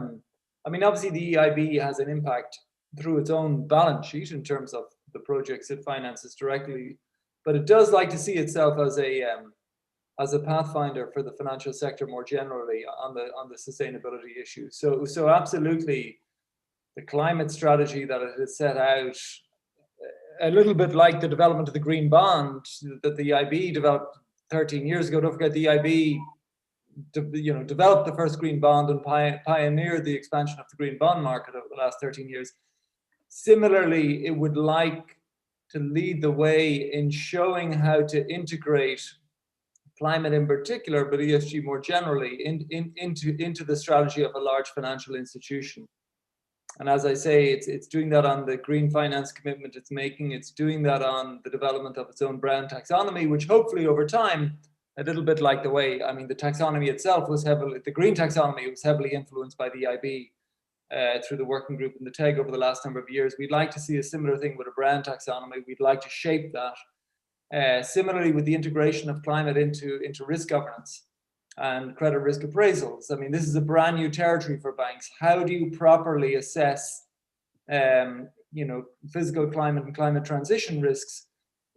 mean, obviously the EIB has an impact through its own balance sheet in terms of the projects it finances directly, but it does like to see itself as a pathfinder for the financial sector more generally on the sustainability issue. So absolutely, the climate strategy that it has set out a little bit like the development of the green bond that the EIB developed 13 years ago. Don't forget the EIB developed the first green bond and pioneered the expansion of the green bond market over the last 13 years. Similarly, it would like to lead the way in showing how to integrate climate in particular, but ESG more generally, into the strategy of a large financial institution. And as I say, it's doing that on the green finance commitment it's making. It's doing that on the development of its own brown taxonomy, which hopefully over time, a little bit like the way, I mean, the taxonomy itself was the green taxonomy was heavily influenced by the EIB through the working group in the TEG over the last number of years. We'd like to see a similar thing with a brown taxonomy. We'd like to shape that. Similarly, with the integration of climate into risk governance and credit risk appraisals. I mean, this is a brand new territory for banks. How do you properly assess, physical climate and climate transition risks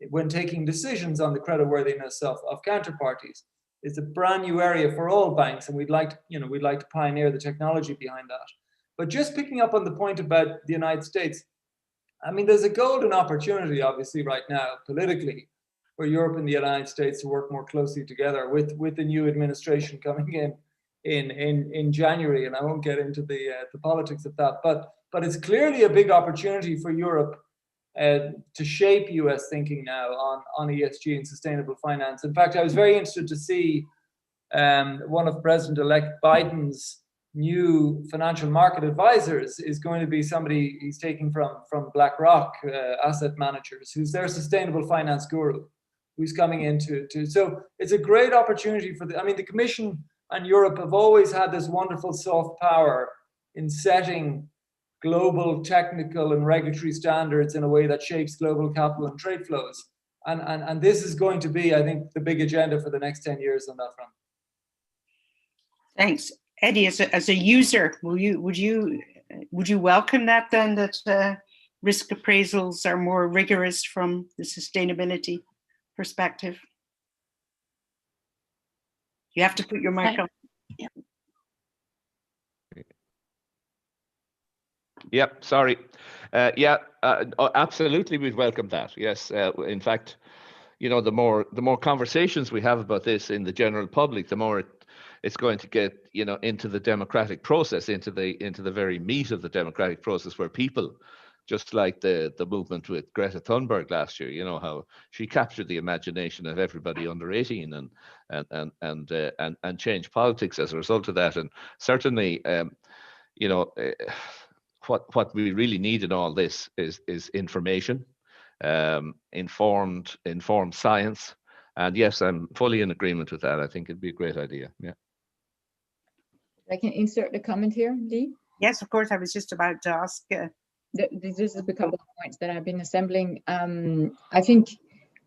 when taking decisions on the creditworthiness of counterparties? It's a brand new area for all banks, and we'd like to pioneer the technology behind that. But just picking up on the point about the United States, I mean, there's a golden opportunity, obviously, right now politically, for Europe and the United States to work more closely together with the new administration coming in January. And I won't get into the politics of that, but it's clearly a big opportunity for Europe to shape US thinking now on ESG and sustainable finance. In fact, I was very interested to see one of President-elect Biden's new financial market advisors is going to be somebody he's taking from BlackRock asset managers, who's their sustainable finance guru, who's coming into so it's a great opportunity for the Commission and Europe have always had this wonderful soft power in setting global technical and regulatory standards in a way that shapes global capital and trade flows. And this is going to be, I think, the big agenda for the next 10 years on that front. Thanks. Eddie, as a user, would you welcome that then, that risk appraisals are more rigorous from the sustainability perspective? You have to put your mic on. Yeah. Yep, sorry. Absolutely, we'd welcome that. Yes, in fact, the more conversations we have about this in the general public, the more it's going to get into the democratic process, into the very meat of the democratic process, where people, just like the movement with Greta Thunberg last year, how she captured the imagination of everybody under 18 and changed politics as a result of that. And certainly, what we really need in all this is information, informed science. And yes, I'm fully in agreement with that. I think it'd be a great idea. Yeah. I can insert a comment here, Lee? Yes, of course. I was just about to ask. This is a couple of points that I've been assembling. I think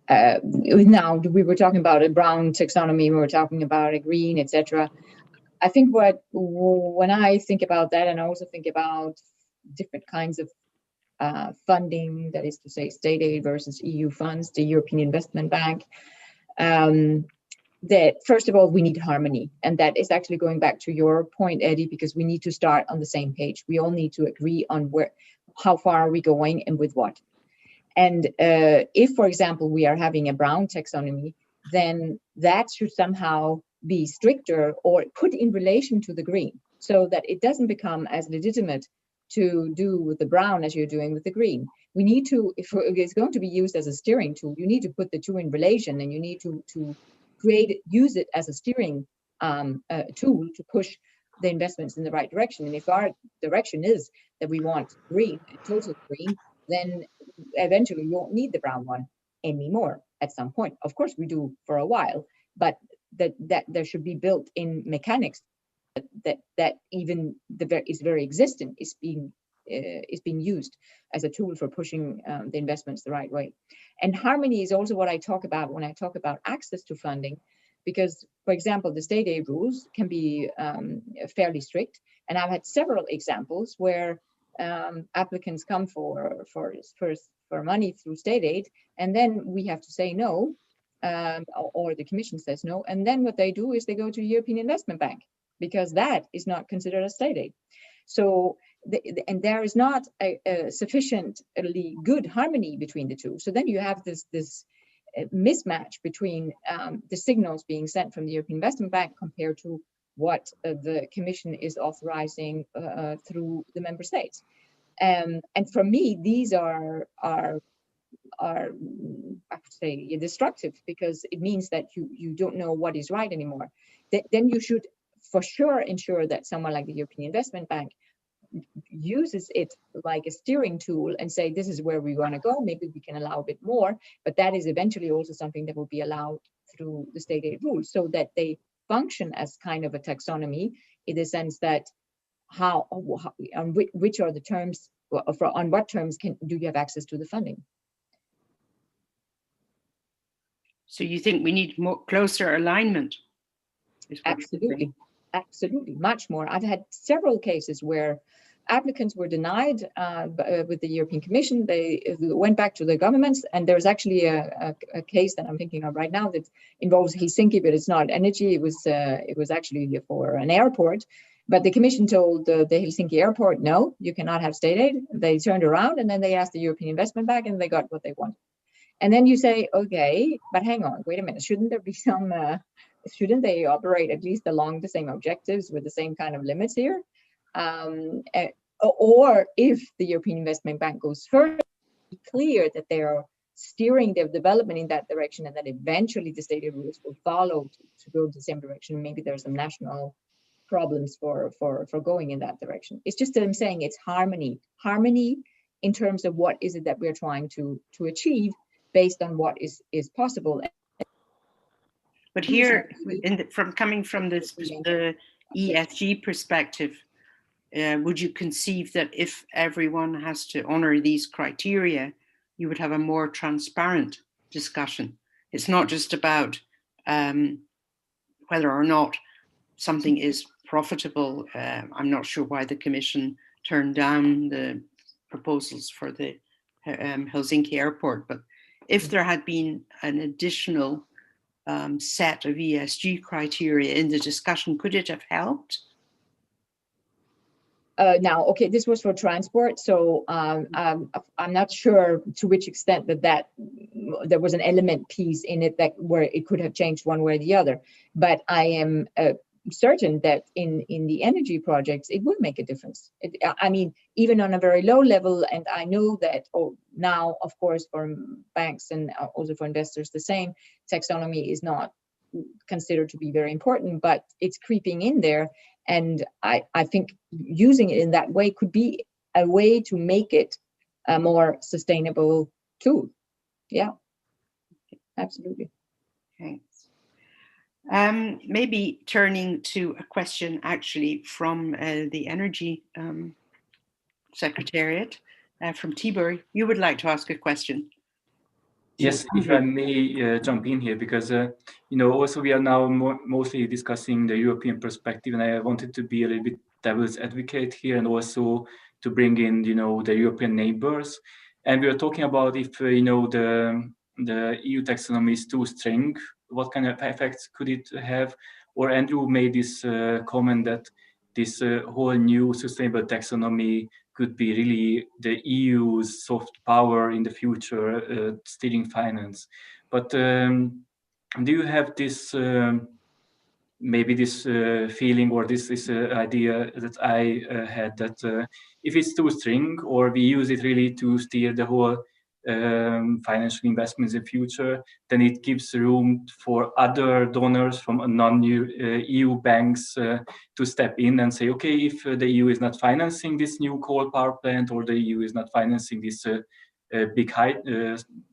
now we were talking about a brown taxonomy, we were talking about a green, etc. I think when I think about that, and I also think about different kinds of funding, that is to say state aid versus EU funds, the European Investment Bank, that first of all, we need harmony. And that is actually going back to your point, Eddie, because we need to start on the same page. We all need to agree on how far are we going and with what. And if, for example, we are having a brown taxonomy, then that should somehow be stricter or put in relation to the green, so that it doesn't become as legitimate to do with the brown as you're doing with the green. We need to, if it's going to be used as a steering tool, you need to put the two in relation, and you need to use it as a steering tool to push the investments in the right direction. And if our direction is that we want green, total green, then eventually we won't need the brown one anymore at some point. Of course we do for a while, but that there should be built in mechanics that even is very existent is being used as a tool for pushing the investments the right way. And harmony is also what I talk about when I talk about access to funding, because, for example, the state aid rules can be fairly strict, and I've had several examples where applicants come for money through state aid, and then we have to say no, or the Commission says no, and then what they do is they go to the European Investment Bank, because that is not considered a state aid. So and there is not a sufficiently good harmony between the two. So then you have this mismatch between the signals being sent from the European Investment Bank compared to what the Commission is authorizing through the member states. And for me, these are I would say destructive, because it means that you don't know what is right anymore. Then you should for sure ensure that someone like the European Investment Bank uses it like a steering tool and say, this is where we want to go. Maybe we can allow a bit more, but that is eventually also something that will be allowed through the state aid rules, so that they function as kind of a taxonomy, in the sense that which are the terms, on what terms do you have access to the funding. So you think we need more closer alignment? Absolutely, absolutely, much more. I've had several cases where applicants were denied with the European Commission. They went back to the governments, and there's actually a case that I'm thinking of right now that involves Helsinki, but it's not energy. It was actually for an airport, but the Commission told the Helsinki airport, no, you cannot have state aid. They turned around and then they asked the European Investment Bank, and they got what they wanted. And then you say, okay, but hang on, wait a minute, shouldn't there be some? Shouldn't they operate at least along the same objectives with the same kind of limits here? Or if the European Investment Bank goes further, be clear that they are steering their development in that direction, and that eventually the state aid rules will follow to go the same direction. Maybe there's some national problems for going in that direction. It's just that I'm saying it's harmony in terms of what is it that we're trying to achieve based on what is possible. But here, coming from the ESG perspective, would you conceive that if everyone has to honor these criteria, you would have a more transparent discussion? It's not just about whether or not something is profitable. I'm not sure why the Commission turned down the proposals for the Helsinki airport, but if there had been an additional set of ESG criteria in the discussion, could it have helped? Now, okay, this was for transport, so I'm not sure to which extent that there was an element piece in it where it could have changed one way or the other. But I am certain that in the energy projects, it will make a difference. I mean, even on a very low level, and I know that now, of course, for banks and also for investors, the same taxonomy is not considered to be very important, but it's creeping in there. And I think using it in that way could be a way to make it a more sustainable tool. Yeah, absolutely. Thanks. Maybe turning to a question actually from the Energy Secretariat, from Tibor. You would like to ask a question? Yes, if I may jump in here, because also we are now mostly discussing the European perspective, and I wanted to be a little bit devil's advocate here, and also to bring in the European neighbors. And we are talking about if the EU taxonomy is too strict, what kind of effects could it have? Or Andrew made this comment that this whole new sustainable taxonomy could be really the EU's soft power in the future, steering finance. But do you have this maybe this feeling or this idea that I had, that if it's too strict, or we use it really to steer the whole financial investments in the future, then it gives room for other donors from non-EU banks to step in and say, okay, if the EU is not financing this new coal power plant, or the EU is not financing this big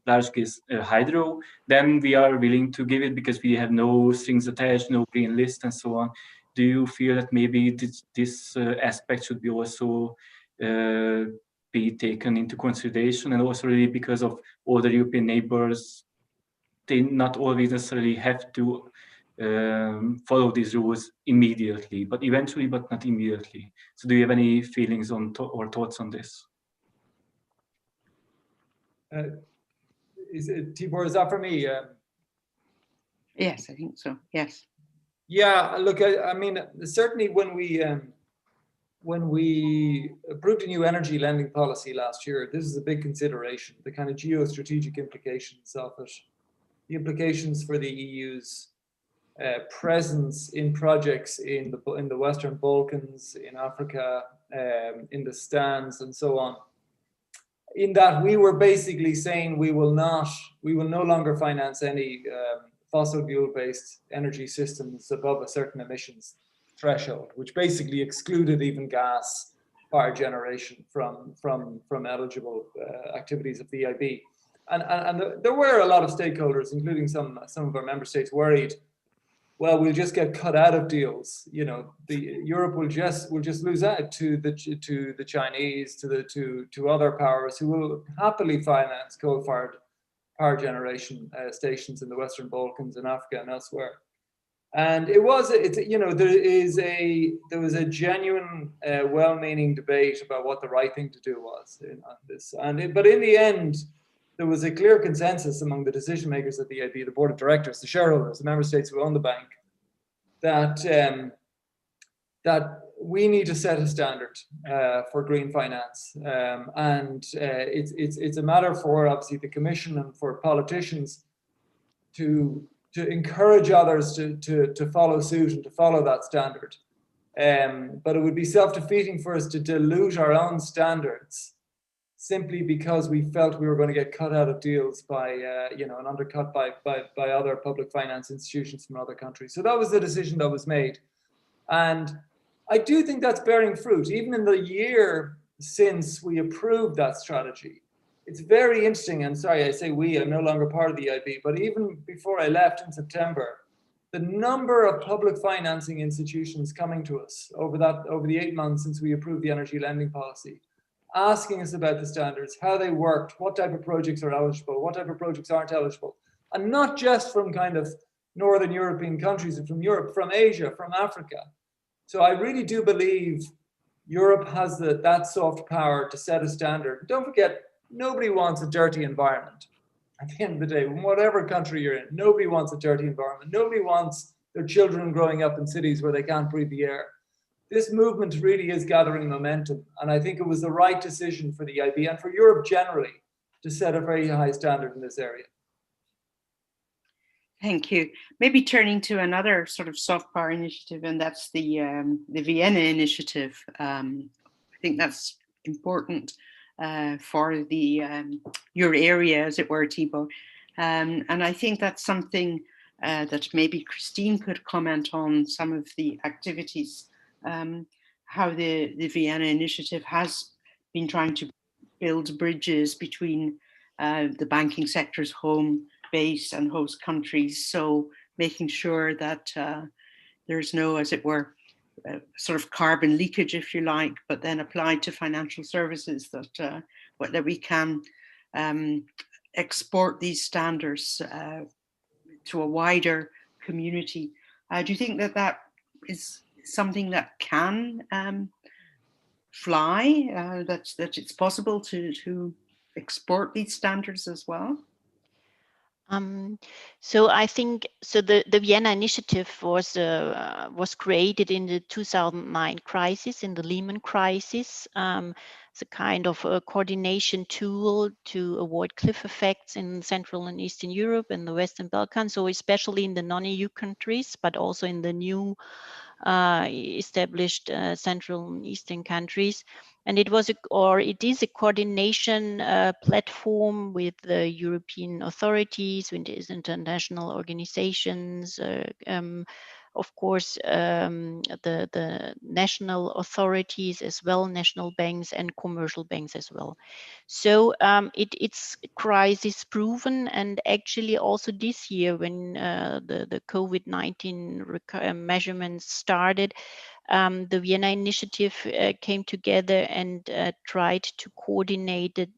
large-scale hydro, then we are willing to give it because we have no strings attached, no green list, and so on. Do you feel that maybe this aspect should be also be taken into consideration, and also really because of all the European neighbors, they not always necessarily have to follow these rules immediately, but eventually, but not immediately. So do you have any feelings on or thoughts on this? Tibor, is that for me? Yes, I think so. Yes. Yeah, look, I mean, certainly when we when we approved a new energy lending policy last year, this is a big consideration, the kind of geostrategic implications of it, the implications for the EU's presence in projects in the Western Balkans, in Africa, in the Stans, and so on. In that we were basically saying we will no longer finance any fossil fuel-based energy systems above a certain emissions threshold, which basically excluded even gas power generation from eligible activities of the EIB. And there were a lot of stakeholders, including some of our member states, worried, well, we'll just get cut out of deals. You know, Europe will just lose out to the Chinese, to other powers who will happily finance coal-fired power generation stations in the Western Balkans and Africa and elsewhere. And there was a genuine, well-meaning debate about what the right thing to do was on this. But in the end, there was a clear consensus among the decision makers at the EIB, the board of directors, the shareholders, the member states who own the bank, that we need to set a standard for green finance, and it's a matter for obviously the Commission and for politicians to encourage others to follow suit and to follow that standard. But it would be self-defeating for us to dilute our own standards simply because we felt we were going to get cut out of deals by, and undercut by other public finance institutions from other countries. So that was the decision that was made. And I do think that's bearing fruit. Even in the year since we approved that strategy, it's very interesting. And sorry, I say we, I'm no longer part of the EIB, but even before I left in September, the number of public financing institutions coming to us over the 8 months since we approved the energy lending policy, asking us about the standards, how they worked, what type of projects are eligible, what type of projects aren't eligible. And not just from kind of Northern European countries, but from Europe, from Asia, from Africa. So I really do believe Europe has that soft power to set a standard. Don't forget, nobody wants a dirty environment. At the end of the day, whatever country you're in, nobody wants a dirty environment. Nobody wants their children growing up in cities where they can't breathe the air. This movement really is gathering momentum, and I think it was the right decision for the EIB and for Europe generally to set a very high standard in this area. Thank you. Maybe turning to another sort of soft power initiative, and that's the Vienna Initiative. I think that's important for the your area, as it were, Thibaut. And I think that's something that maybe Christine could comment on, some of the activities. How the Vienna Initiative has been trying to build bridges between the banking sector's home base and host countries. So making sure that there's no, as it were, sort of carbon leakage, if you like, but then applied to financial services, that we can export these standards to a wider community. Do you think that is something that can fly, that it's possible to export these standards as well? So I think the Vienna Initiative was created in the 2009 crisis, in the Lehman crisis. It's a kind of a coordination tool to avoid cliff effects in Central and Eastern Europe and the Western Balkans, so especially in the non-EU countries, but also in the new established Central and Eastern countries. And it is a coordination platform with the European authorities, with international organizations, of course, the national authorities as well, national banks and commercial banks as well. So it's crisis proven, and actually also this year when the COVID-19 measurements started, the Vienna Initiative came together and tried to coordinate that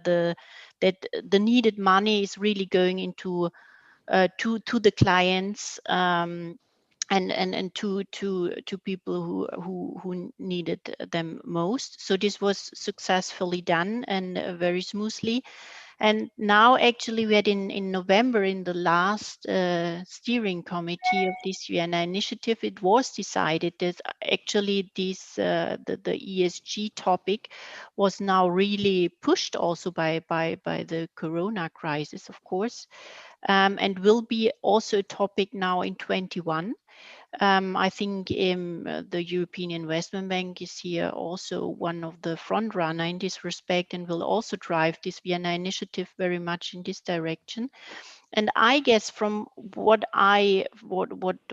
the needed money is really going into to the clients and to people who needed them most. So this was successfully done and very smoothly. And now actually we had in November, in the last steering committee of this Vienna Initiative, it was decided that actually this the ESG topic was now really pushed also by the Corona crisis, of course, and will be also a topic now in 21. I think the European Investment Bank is here also one of the front runner in this respect, and will also drive this Vienna Initiative very much in this direction. And I guess from what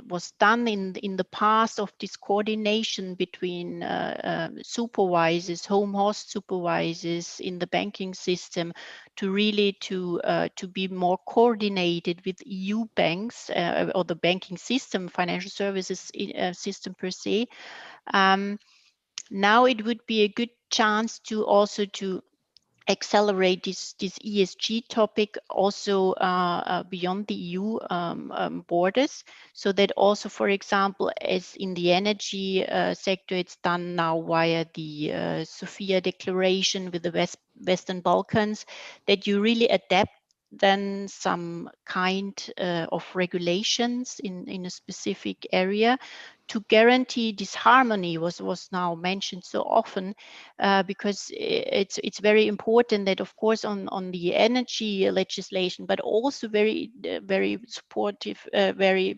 was done in the past of this coordination between supervisors, home host supervisors in the banking system, to really to be more coordinated with EU banks or the banking system, financial services system per se. Now it would be a good chance to also to accelerate this ESG topic also beyond the EU borders, so that also, for example, as in the energy sector, it's done now via the Sofia Declaration with the Western Balkans, that you really adapt then some kind of regulations in a specific area to guarantee this harmony was now mentioned so often, because it's very important that, of course, on the energy legislation, but also very supportive, very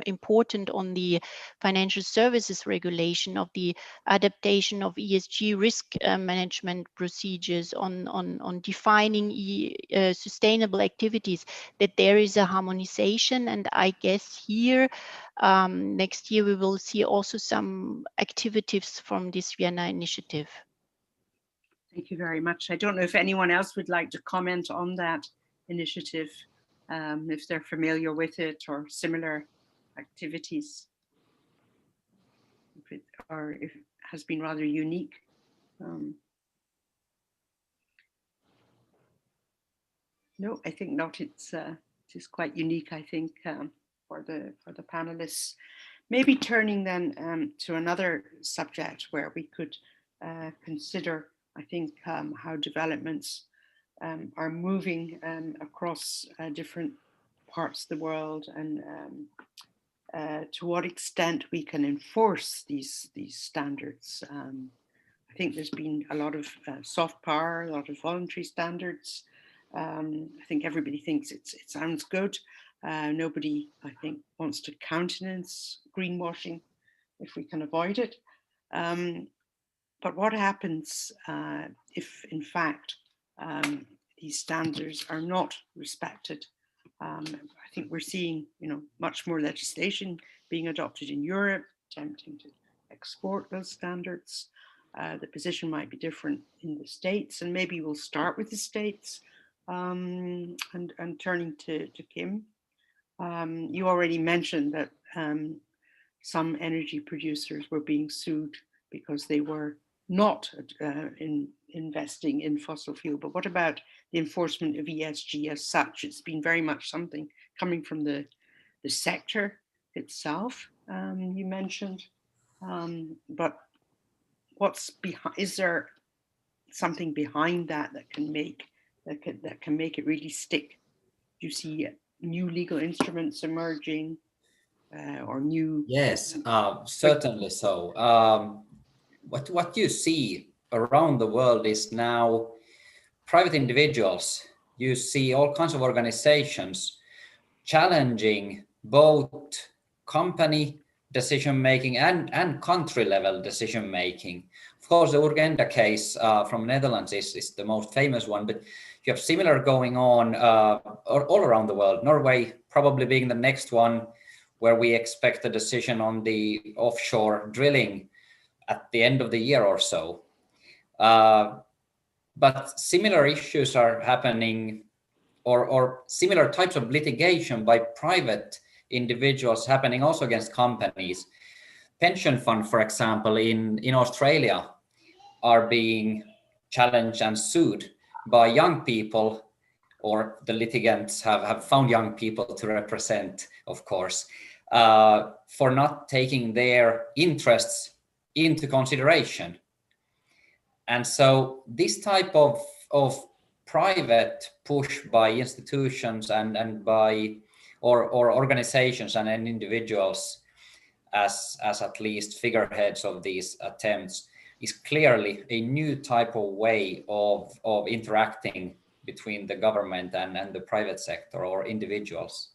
important on the financial services regulation of the adaptation of ESG risk management procedures, on defining sustainable activities, that there is a harmonization. And I guess here next year we will see also some activities from this Vienna Initiative. Thank you very much. I don't know if anyone else would like to comment on that initiative, if they're familiar with it or similar activities, or if it has been rather unique. No, I think not. It's quite unique, I think, for the panelists. Maybe turning then to another subject where we could consider, I think, how developments are moving across different parts of the world, and to what extent we can enforce these standards. I think there's been a lot of soft power, a lot of voluntary standards. I think everybody thinks it sounds good. Nobody, I think, wants to countenance greenwashing if we can avoid it. But what happens if, in fact, these standards are not respected? I think we're seeing, much more legislation being adopted in Europe, attempting to export those standards. The position might be different in the States, and maybe we'll start with the States. And turning to Kim, you already mentioned that some energy producers were being sued because they were not investing in fossil fuel. But what about the enforcement of ESG as such? It's been very much something coming from the sector itself, you mentioned. But what's behind? Is there something behind that can make it really stick? Do you see new legal instruments emerging, or new? Yes, certainly so. What you see around the world is now private individuals. You see all kinds of organizations challenging both company decision-making and country-level decision-making. Of course, the Urgenda case from Netherlands is the most famous one, but you have similar going on all around the world. Norway probably being the next one, where we expect a decision on the offshore drilling at the end of the year or so. But similar issues are happening, or similar types of litigation by private individuals happening also against companies. Pension fund, for example, in Australia are being challenged and sued by young people, or the litigants have found young people to represent, of course, for not taking their interests into consideration. And so this type of private push by institutions and by or organizations and individuals as at least figureheads of these attempts is clearly a new type of way of interacting between the government and the private sector or individuals.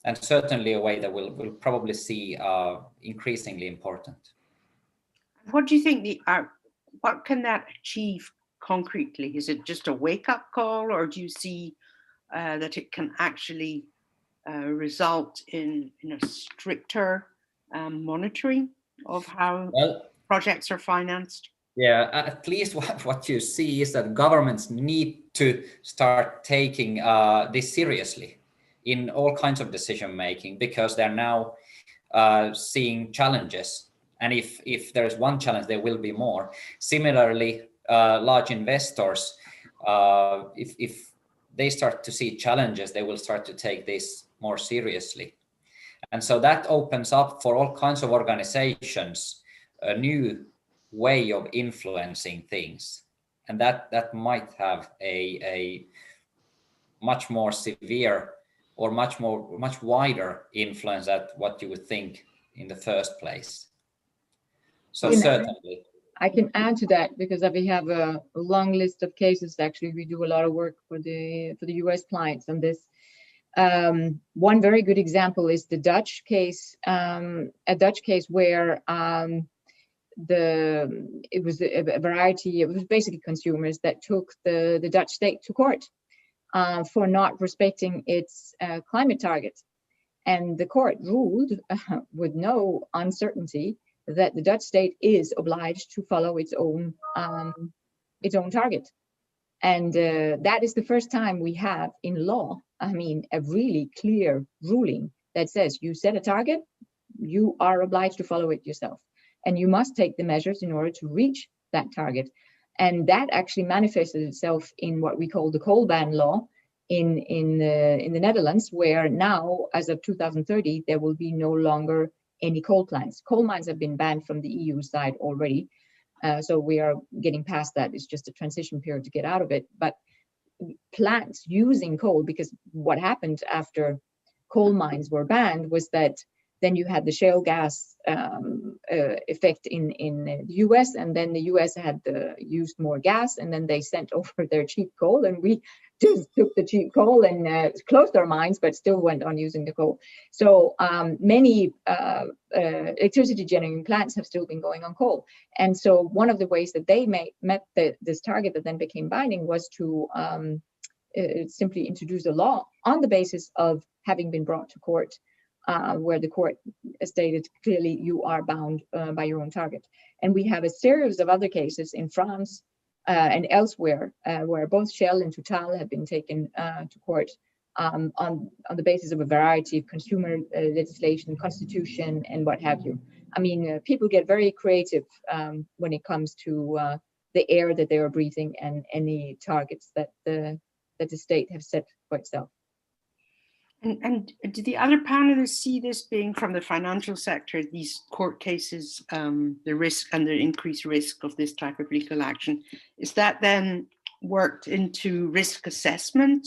And certainly a way that we'll probably see increasingly important. What do you think what can that achieve concretely? Is it just a wake-up call, or do you see that it can actually result in a stricter monitoring of how projects are financed? Yeah, at least what you see is that governments need to start taking this seriously in all kinds of decision making, because they're now seeing challenges. And if there's one challenge, there will be more. Similarly, large investors, if they start to see challenges, they will start to take this more seriously. And so that opens up for all kinds of organizations a new way of influencing things. And that might have a much more severe or much wider influence than what you would think in the first place. So certainly. I can add to that, because we have a long list of cases. Actually, we do a lot of work for the US clients on this. One very good example is the Dutch case, a Dutch case where it was a variety, it was basically consumers that took the Dutch state to court for not respecting its climate targets. And the court ruled with no uncertainty that the Dutch state is obliged to follow its own target. And that is the first time we have in law, I mean, a really clear ruling that says you set a target, you are obliged to follow it yourself. And you must take the measures in order to reach that target. And that actually manifested itself in what we call the coal ban law in the Netherlands, where now, as of 2030, there will be no longer any coal plants. Coal mines have been banned from the EU side already. So we are getting past that. It's just a transition period to get out of it. But plants using coal, because what happened after coal mines were banned was that then you had the shale gas effect in the US, and then the US had used more gas, and then they sent over their cheap coal, and we just took the cheap coal and closed our mines, but still went on using the coal. So many electricity generating plants have still been going on coal. And so one of the ways that they met this target that then became binding was to simply introduce a law on the basis of having been brought to court, where the court stated clearly you are bound by your own target. And we have a series of other cases in France and elsewhere where both Shell and Total have been taken to court on the basis of a variety of consumer legislation, constitution, and what have you. I mean, people get very creative when it comes to the air that they are breathing and any targets that the state have set for itself. And do the other panelists see this being from the financial sector, these court cases, the risk and the increased risk of this type of legal action? Is that then worked into risk assessment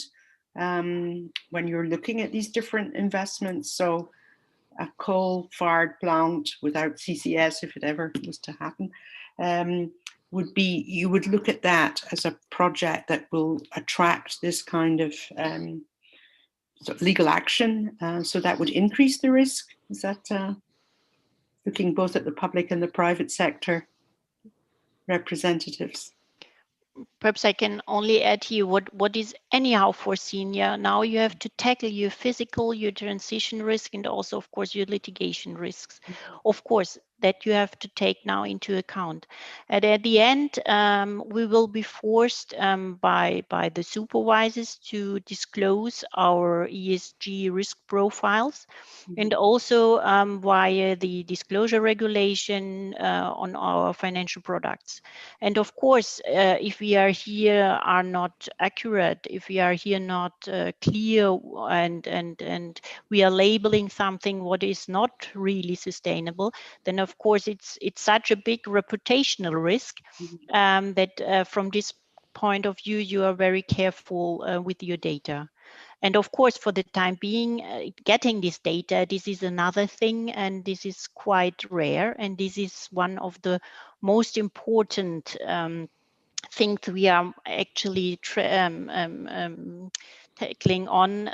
when you're looking at these different investments? So a coal-fired plant without CCS, if it ever was to happen, would be, you would look at that as a project that will attract this kind of legal action, so that would increase the risk? Is that looking both at the public and the private sector representatives? Perhaps I can only add here what is anyhow foreseen. Yeah, now you have to tackle your physical, your transition risk, and also, of course, your litigation risks. Of course, that you have to take now into account. And at the end, we will be forced by the supervisors to disclose our ESG risk profiles, and also via the disclosure regulation on our financial products. And of course, if we are not accurate, if we are here not clear, and we are labeling something what is not really sustainable, then of course it's such a big reputational risk that from this point of view, you are very careful with your data. And of course, for the time being, getting this data, this is another thing, and this is quite rare. And this is one of the most important things we are actually tackling on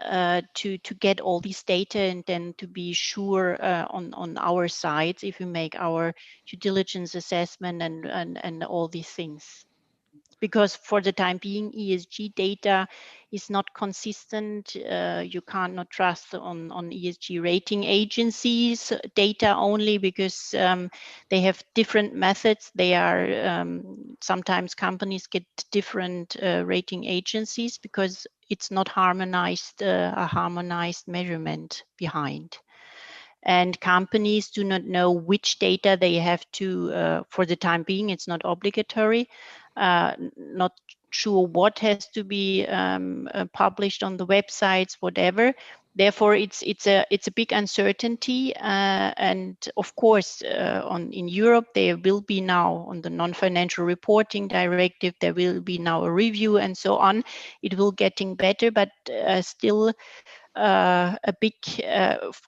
to get all this data, and then to be sure on our sides if we make our due diligence assessment and all these things. Because for the time being, ESG data is not consistent. You cannot trust on ESG rating agencies data only, because they have different methods. They are sometimes companies get different rating agencies because it's not harmonized, a harmonized measurement behind. And companies do not know which data they have to, for the time being, it's not obligatory, not sure what has to be published on the websites, whatever. Therefore, it's a big uncertainty. And of course, in Europe, there will be now on the non-financial reporting directive, there will be now a review and so on. It will getting better, but still a big,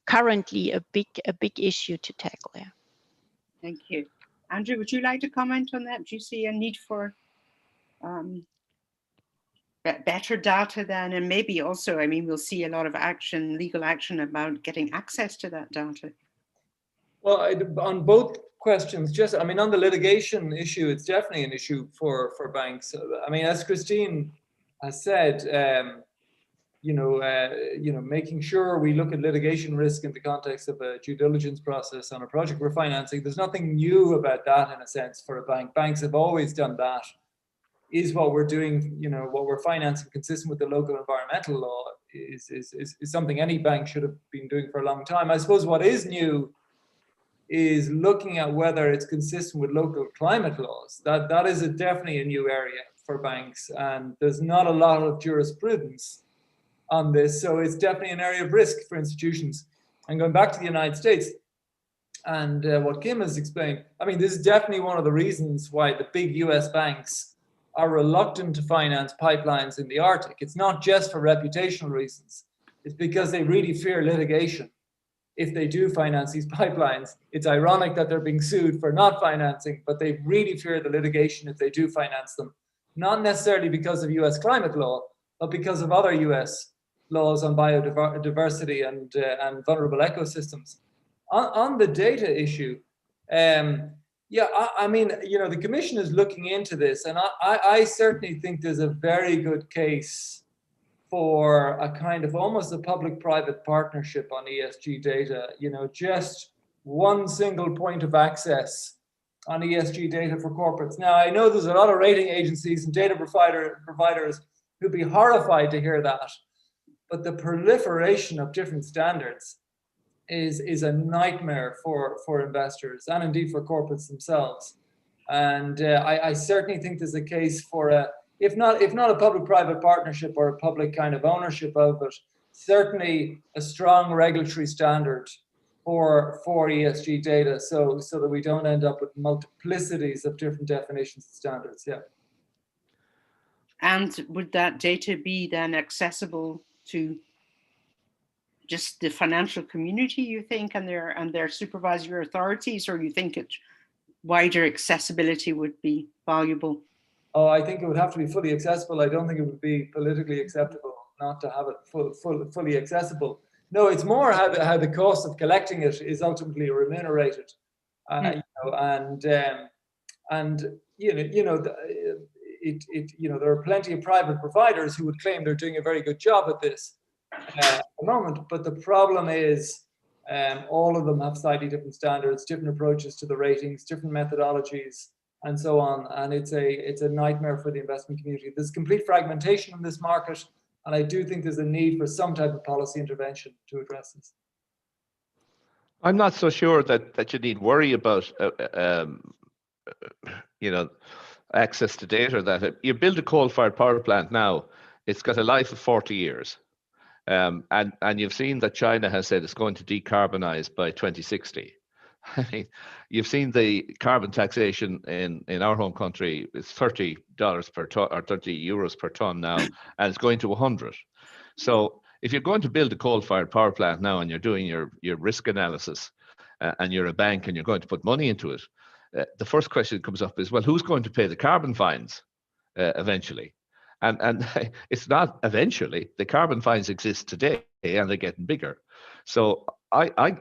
currently a big issue to tackle there. Thank you. Andrew, would you like to comment on that? Do you see a need for better data then? And maybe also, I mean, we'll see a lot of action, legal action about getting access to that data. Well, on both questions, just, I mean, on the litigation issue, it's definitely an issue for banks. I mean, as Christine has said, making sure we look at litigation risk in the context of a due diligence process on a project we're financing. There's nothing new about that in a sense for a bank. Banks have always done that. Is what we're doing, what we're financing consistent with the local environmental law is something any bank should have been doing for a long time. I suppose what is new is looking at whether it's consistent with local climate laws. That is definitely a new area for banks, and there's not a lot of jurisprudence on this, so it's definitely an area of risk for institutions. And going back to the United States and what Kim has explained, I mean, this is definitely one of the reasons why the big US banks are reluctant to finance pipelines in the Arctic. It's not just for reputational reasons. It's because they really fear litigation if they do finance these pipelines. It's ironic that they're being sued for not financing, but they really fear the litigation if they do finance them. Not necessarily because of US climate law, but because of other US laws on biodiversity and vulnerable ecosystems. On the data issue, I mean, the Commission is looking into this, and I certainly think there's a very good case for a kind of almost a public-private partnership on ESG data, just one single point of access on ESG data for corporates. Now, I know there's a lot of rating agencies and data providers who'd be horrified to hear that, but the proliferation of different standards is a nightmare for investors and indeed for corporates themselves. And I certainly think there's a case for if not a public-private partnership or a public kind of ownership of it, certainly a strong regulatory standard for ESG data, so that we don't end up with multiplicities of different definitions and standards. Yeah. And would that data be then accessible to just the financial community, you think, and their supervisory authorities, or you think wider accessibility would be valuable? Oh, I think it would have to be fully accessible. I don't think it would be politically acceptable not to have it fully accessible. No, it's more how the cost of collecting it is ultimately remunerated, there are plenty of private providers who would claim they're doing a very good job at this at the moment, but the problem is all of them have slightly different standards, different approaches to the ratings, different methodologies, and so on. And it's a nightmare for the investment community. There's complete fragmentation in this market, and I do think there's a need for some type of policy intervention to address this. I'm not so sure that you need worry about access to data. That you build a coal-fired power plant now, it's got a life of 40 years. And you've seen that China has said it's going to decarbonize by 2060. I mean, you've seen the carbon taxation in our home country. It's $30 per ton or 30 euros per ton now, and it's going to 100. So if you're going to build a coal-fired power plant now and you're doing your risk analysis and you're a bank and you're going to put money into it, the first question that comes up is, well, who's going to pay the carbon fines eventually? And it's not eventually. The carbon fines exist today and they're getting bigger. So I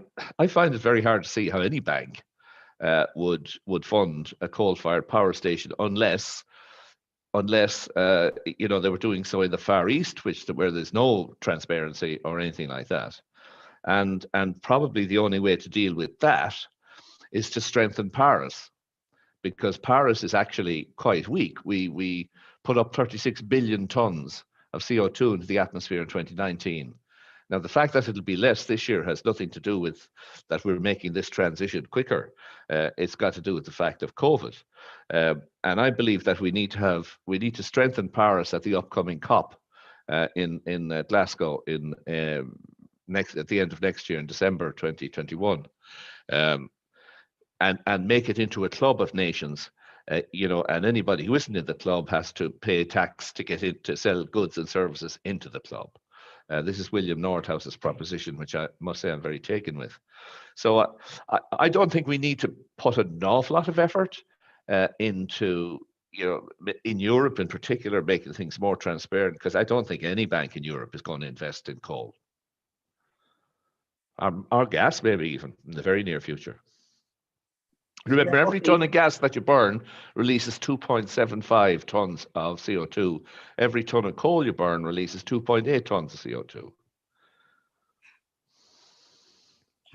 find it very hard to see how any bank would fund a coal-fired power station unless you know, they were doing so in the Far East, where there's no transparency or anything like that. And probably the only way to deal with that is to strengthen Paris, because Paris is actually quite weak. We put up 36 billion tons of CO2 into the atmosphere in 2019. Now, the fact that it'll be less this year has nothing to do with that we're making this transition quicker. It's got to do with the fact of COVID. And I believe that we need to strengthen Paris at the upcoming COP in Glasgow at the end of next year in December 2021, and make it into a club of nations. You know, and anybody who isn't in the club has to pay tax to get in to sell goods and services into the club. This is William Nordhaus's proposition, which I must say I'm very taken with. So I don't think we need to put an awful lot of effort into, you know, in Europe in particular, making things more transparent, because I don't think any bank in Europe is going to invest in coal. Or gas, maybe even in the very near future. Remember, every ton of gas that you burn releases 2.75 tons of CO2. Every ton of coal you burn releases 2.8 tons of CO2.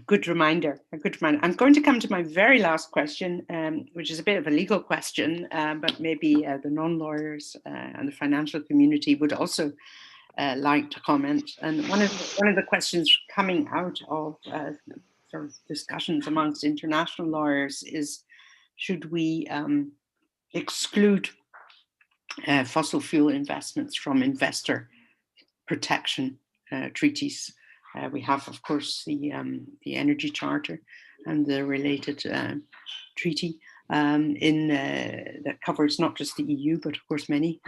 Good reminder, a good reminder. I'm going to come to my very last question, which is a bit of a legal question, but maybe the non-lawyers and the financial community would also like to comment. And one of the questions coming out of sort of discussions amongst international lawyers is, should we exclude fossil fuel investments from investor protection treaties? We have, of course, the Energy Charter and the related treaty that covers not just the EU, but of course many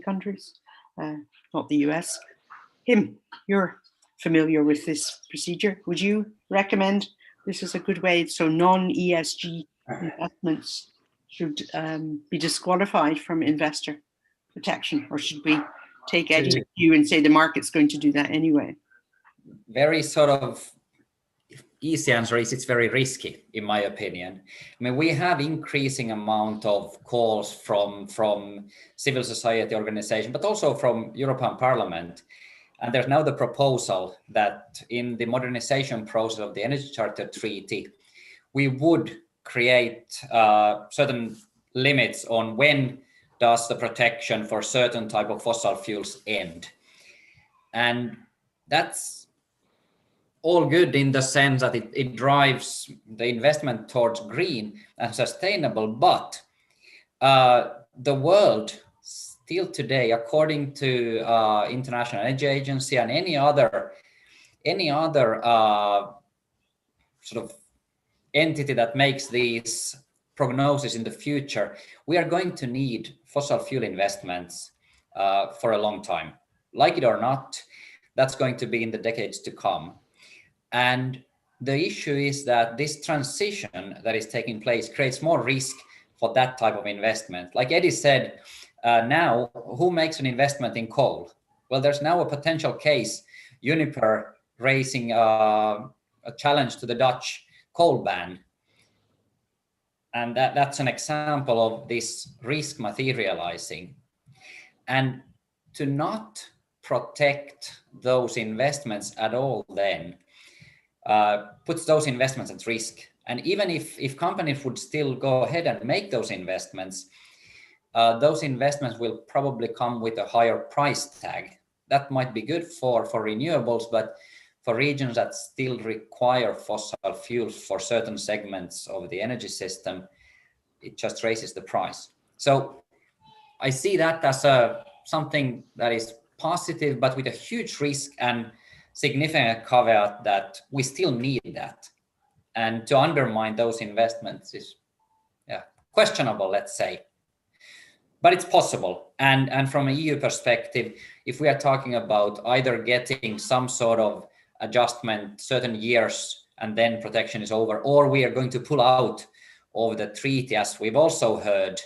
countries, not the US. Kim, you're familiar with this procedure. Would you recommend this is a good way? So non-ESG investments should be disqualified from investor protection, or should we take Eddie's view and say the market's going to do that anyway? Very sort of easy answer is it's very risky, in my opinion. I mean, we have increasing amount of calls from civil society organization, but also from European Parliament. And there's now the proposal that in the modernization process of the Energy Charter Treaty, we would create certain limits on when does the protection for certain type of fossil fuels end. And that's all good in the sense that it drives the investment towards green and sustainable, but the world still today, according to International Energy Agency and any other sort of entity that makes these prognosis in the future, we are going to need fossil fuel investments for a long time. Like it or not, that's going to be in the decades to come. And the issue is that this transition that is taking place creates more risk for that type of investment. Like Eddie said, now who makes an investment in coal? Well, there's now a potential case, Uniper raising a challenge to the Dutch coal ban. And that's an example of this risk materializing. And to not protect those investments at all then puts those investments at risk. And even if companies would still go ahead and make those investments will probably come with a higher price tag. That might be good for renewables, but for regions that still require fossil fuels for certain segments of the energy system, it just raises the price. So I see that as something that is positive, but with a huge risk and significant caveat that we still need that. and to undermine those investments is questionable, let's say. But it's possible. And from an EU perspective, if we are talking about either getting some sort of adjustment certain years and then protection is over, or we are going to pull out of the treaty, as we've also heard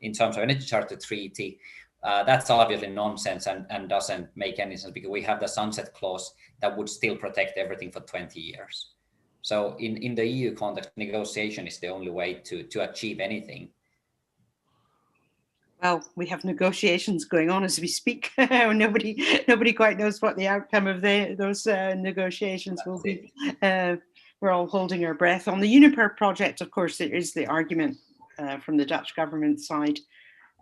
in terms of Energy Charter Treaty, that's obviously nonsense and doesn't make any sense, because we have the sunset clause that would still protect everything for 20 years. So in the EU context, negotiation is the only way to achieve anything. Well, we have negotiations going on as we speak. Nobody quite knows what the outcome of those negotiations will be. We're all holding our breath. On the Uniper project, of course, there is the argument from the Dutch government side.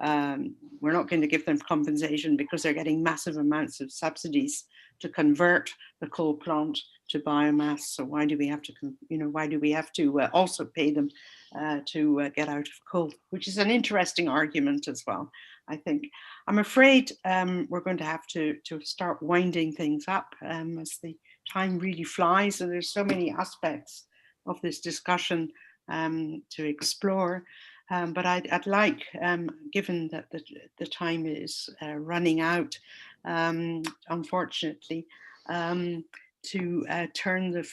We're not going to give them compensation because they're getting massive amounts of subsidies to convert the coal plant to biomass. So why do we have to, also pay them to get out of coal? Which is an interesting argument as well, I think. I'm afraid we're going to have to start winding things up as the time really flies, and there's so many aspects of this discussion to explore. But I'd like, given that the time is running out, unfortunately, to turn the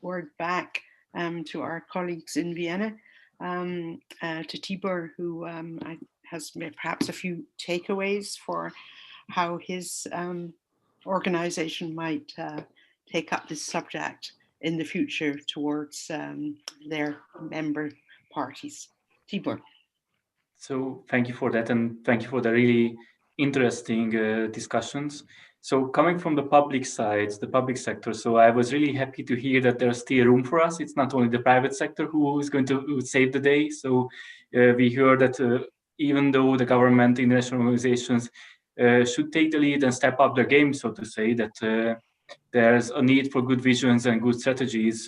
word back to our colleagues in Vienna, to Tibor, who has perhaps a few takeaways for how his organization might take up this subject in the future towards their member parties. Tibor. So thank you for that, and thank you for the really interesting discussions. So coming from the public side, the public sector, so I was really happy to hear that there's still room for us. It's not only the private sector who is going to save the day. So we heard that even though the government, international organizations should take the lead and step up their game, so to say, that there's a need for good visions and good strategies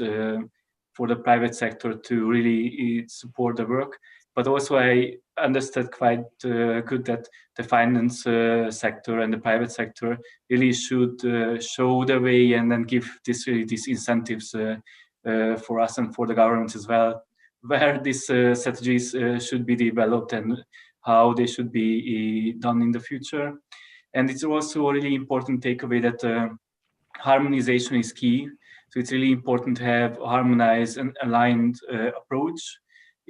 for the private sector to really support the work. But also I understood quite good that the finance sector and the private sector really should show the way and then give these incentives for us and for the governments as well, where these strategies should be developed and how they should be done in the future. And it's also a really important takeaway that harmonization is key. So it's really important to have a harmonized and aligned approach.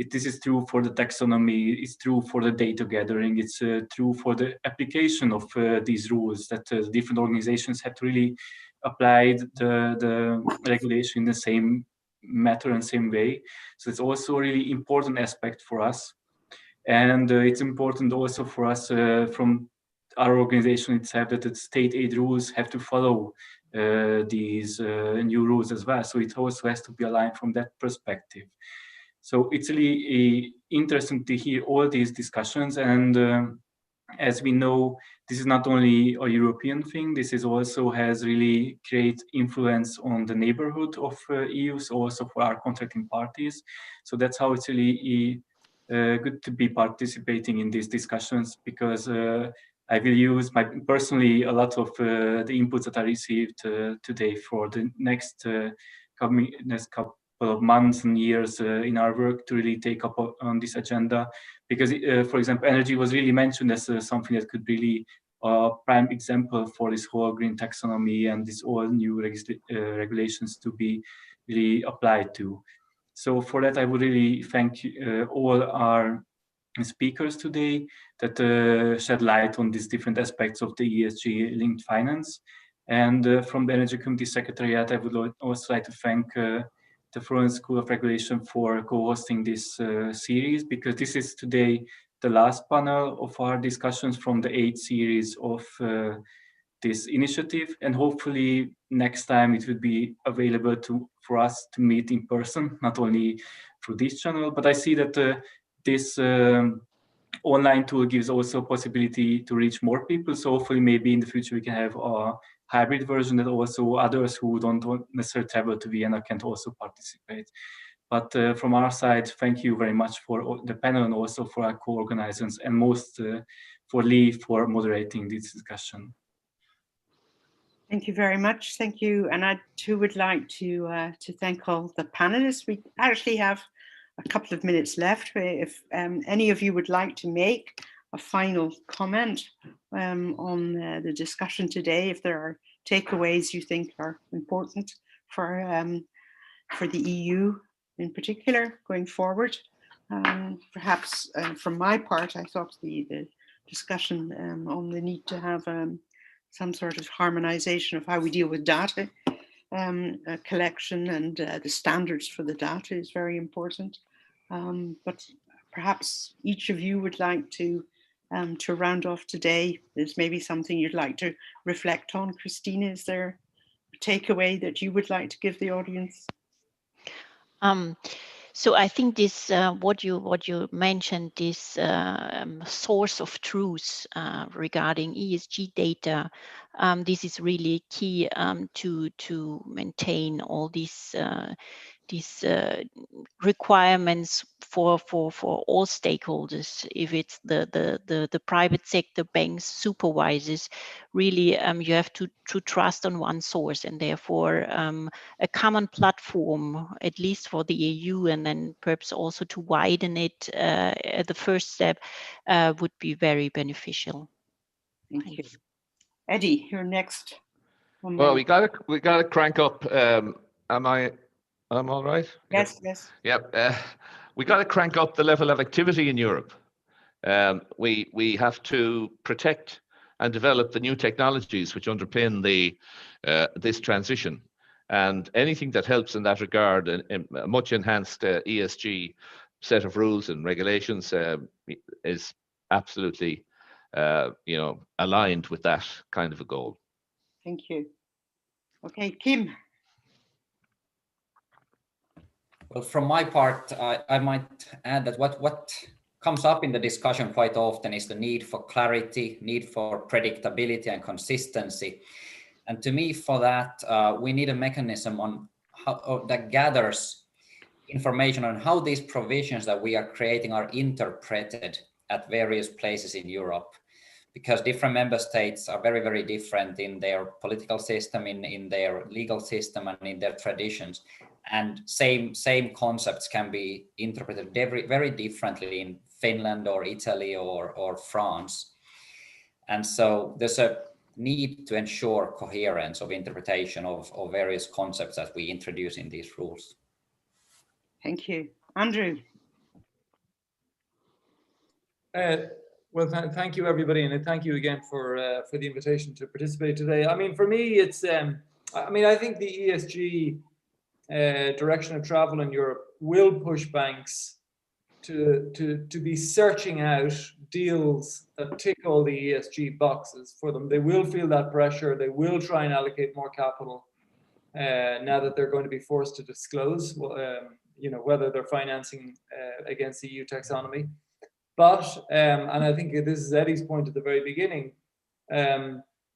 This is true for the taxonomy, it's true for the data gathering, it's true for the application of these rules, that different organizations have to really apply the regulation in the same matter and same way. So it's also a really important aspect for us. And it's important also for us from our organization itself that the state aid rules have to follow these new rules as well. So it also has to be aligned from that perspective. So it's really interesting to hear all these discussions. And as we know, this is not only a European thing, this is also has really great influence on the neighborhood of EU, so also for our contracting parties. So that's how it's really good to be participating in these discussions, because I will use personally a lot of the inputs that I received today for the next couple of months and years in our work to really take up on this agenda. Because, for example, energy was really mentioned as something that could really a prime example for this whole green taxonomy and this all new regulations to be really applied to. So for that, I would really thank all our speakers today that shed light on these different aspects of the ESG-linked finance. And from the Energy Community Secretariat, I would also like to thank the Florence School of Regulation for co-hosting this series, because this is today the last panel of our discussions from the 8th series of this initiative. And hopefully next time it will be available for us to meet in person, not only through this channel, but I see that this online tool gives also possibility to reach more people. So hopefully maybe in the future we can have a hybrid version that also others who don't necessarily travel to Vienna can also participate. But from our side, thank you very much for the panel and also for our co-organizers, and most for Lee for moderating this discussion. Thank you very much. Thank you. And I too would like to thank all the panelists. We actually have a couple of minutes left. If any of you would like to make a final comment on the discussion today, if there are takeaways you think are important for the EU in particular going forward. Perhaps from my part, I thought the discussion on the need to have some sort of harmonization of how we deal with data collection and the standards for the data is very important. But perhaps each of you would like to round off today. There's maybe something you'd like to reflect on. Christina, is there a takeaway that you would like to give the audience? So I think this, what you mentioned, this source of truth regarding ESG data, this is really key to maintain all these requirements for all stakeholders. If it's the private sector, banks, supervisors, really you have to trust on one source, and therefore a common platform, at least for the EU, and then perhaps also to widen it at the first step, would be very beneficial. Thank you. Eddie, you're next. Well, we gotta crank up. I'm all right? Yes, yes. Yep. We got to crank up the level of activity in Europe. We have to protect and develop the new technologies which underpin this transition. And anything that helps in that regard, a much enhanced ESG set of rules and regulations is absolutely aligned with that kind of a goal. Thank you. Okay, Kim. Well, from my part, I might add that what comes up in the discussion quite often is the need for clarity, need for predictability and consistency. And to me, for that, we need a mechanism on that gathers information on how these provisions that we are creating are interpreted at various places in Europe, because different member states are very, very different in their political system, in their legal system, and in their traditions. And same concepts can be interpreted very differently in Finland or Italy or France. And so there's a need to ensure coherence of interpretation of various concepts that we introduce in these rules. Thank you. Andrew. Well, thank you, everybody, and thank you again for the invitation to participate today. I mean, for me, it's I think the ESG direction of travel in Europe will push banks to be searching out deals that tick all the ESG boxes for them. They will feel that pressure. They will try and allocate more capital now that they're going to be forced to disclose, whether they're financing against the EU taxonomy. But, and I think this is Eddie's point at the very beginning,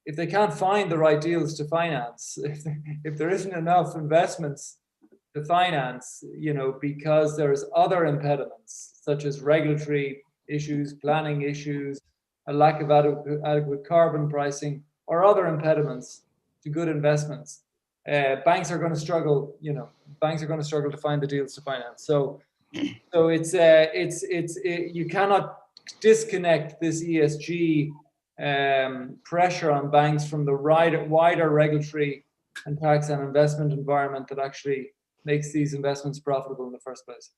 if they can't find the right deals to finance, if there isn't enough investments to finance, because there's other impediments, such as regulatory issues, planning issues, a lack of adequate carbon pricing, or other impediments to good investments, banks are going to struggle, to find the deals to finance. So you cannot disconnect this ESG pressure on banks from the wider regulatory and tax and investment environment that actually makes these investments profitable in the first place.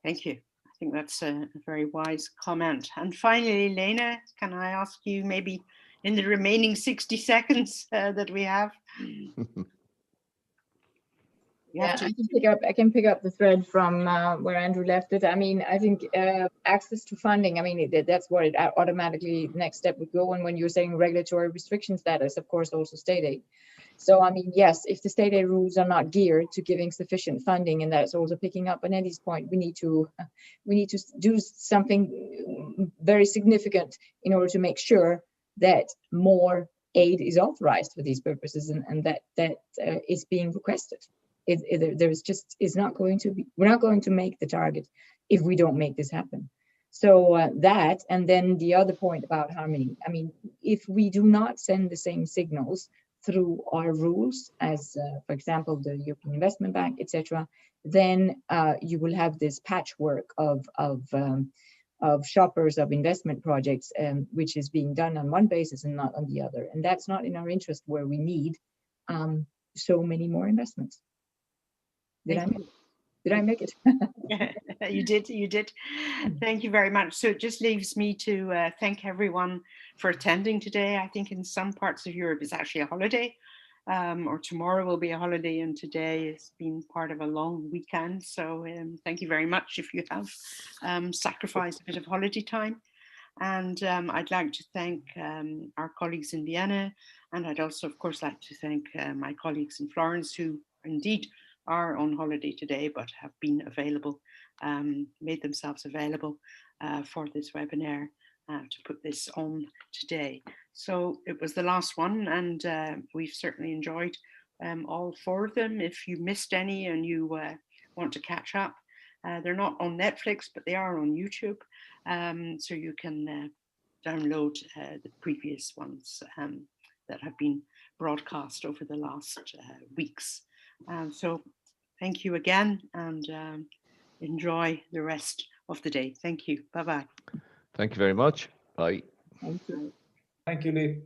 Thank you. I think that's a very wise comment. And finally, Lena, can I ask you maybe in the remaining 60 seconds that we have? Yeah, I can pick up the thread from where Andrew left it. I mean, I think access to funding, I mean, that's what it automatically next step would go. And when you're saying regulatory restriction status, of course, also state aid. So, I mean, yes, if the state aid rules are not geared to giving sufficient funding, and that's also picking up on Eddie's point, we need to do something very significant in order to make sure that more aid is authorized for these purposes, and that is being requested. We're not going to make the target if we don't make this happen. So that, and then the other point about harmony. I mean, if we do not send the same signals through our rules, as for example, the European Investment Bank, etc., then you will have this patchwork of shoppers of investment projects, which is being done on one basis and not on the other. And that's not in our interest, where we need so many more investments. Did I make it? You did. Thank you very much. So it just leaves me to thank everyone for attending today. I think in some parts of Europe it's actually a holiday, or tomorrow will be a holiday, and today has been part of a long weekend. So thank you very much if you have sacrificed a bit of holiday time. And I'd like to thank our colleagues in Vienna, and I'd also, of course, like to thank my colleagues in Florence, who indeed are on holiday today, but have been available, made themselves available for this webinar to put this on today. So it was the last one, and we've certainly enjoyed all 4 of them. If you missed any and you want to catch up, they're not on Netflix, but they are on YouTube. So you can download the previous ones that have been broadcast over the last weeks. So thank you again, and enjoy the rest of the day. Thank you. Bye-bye. Thank you very much. Bye. Thank you. Thank you, Lee.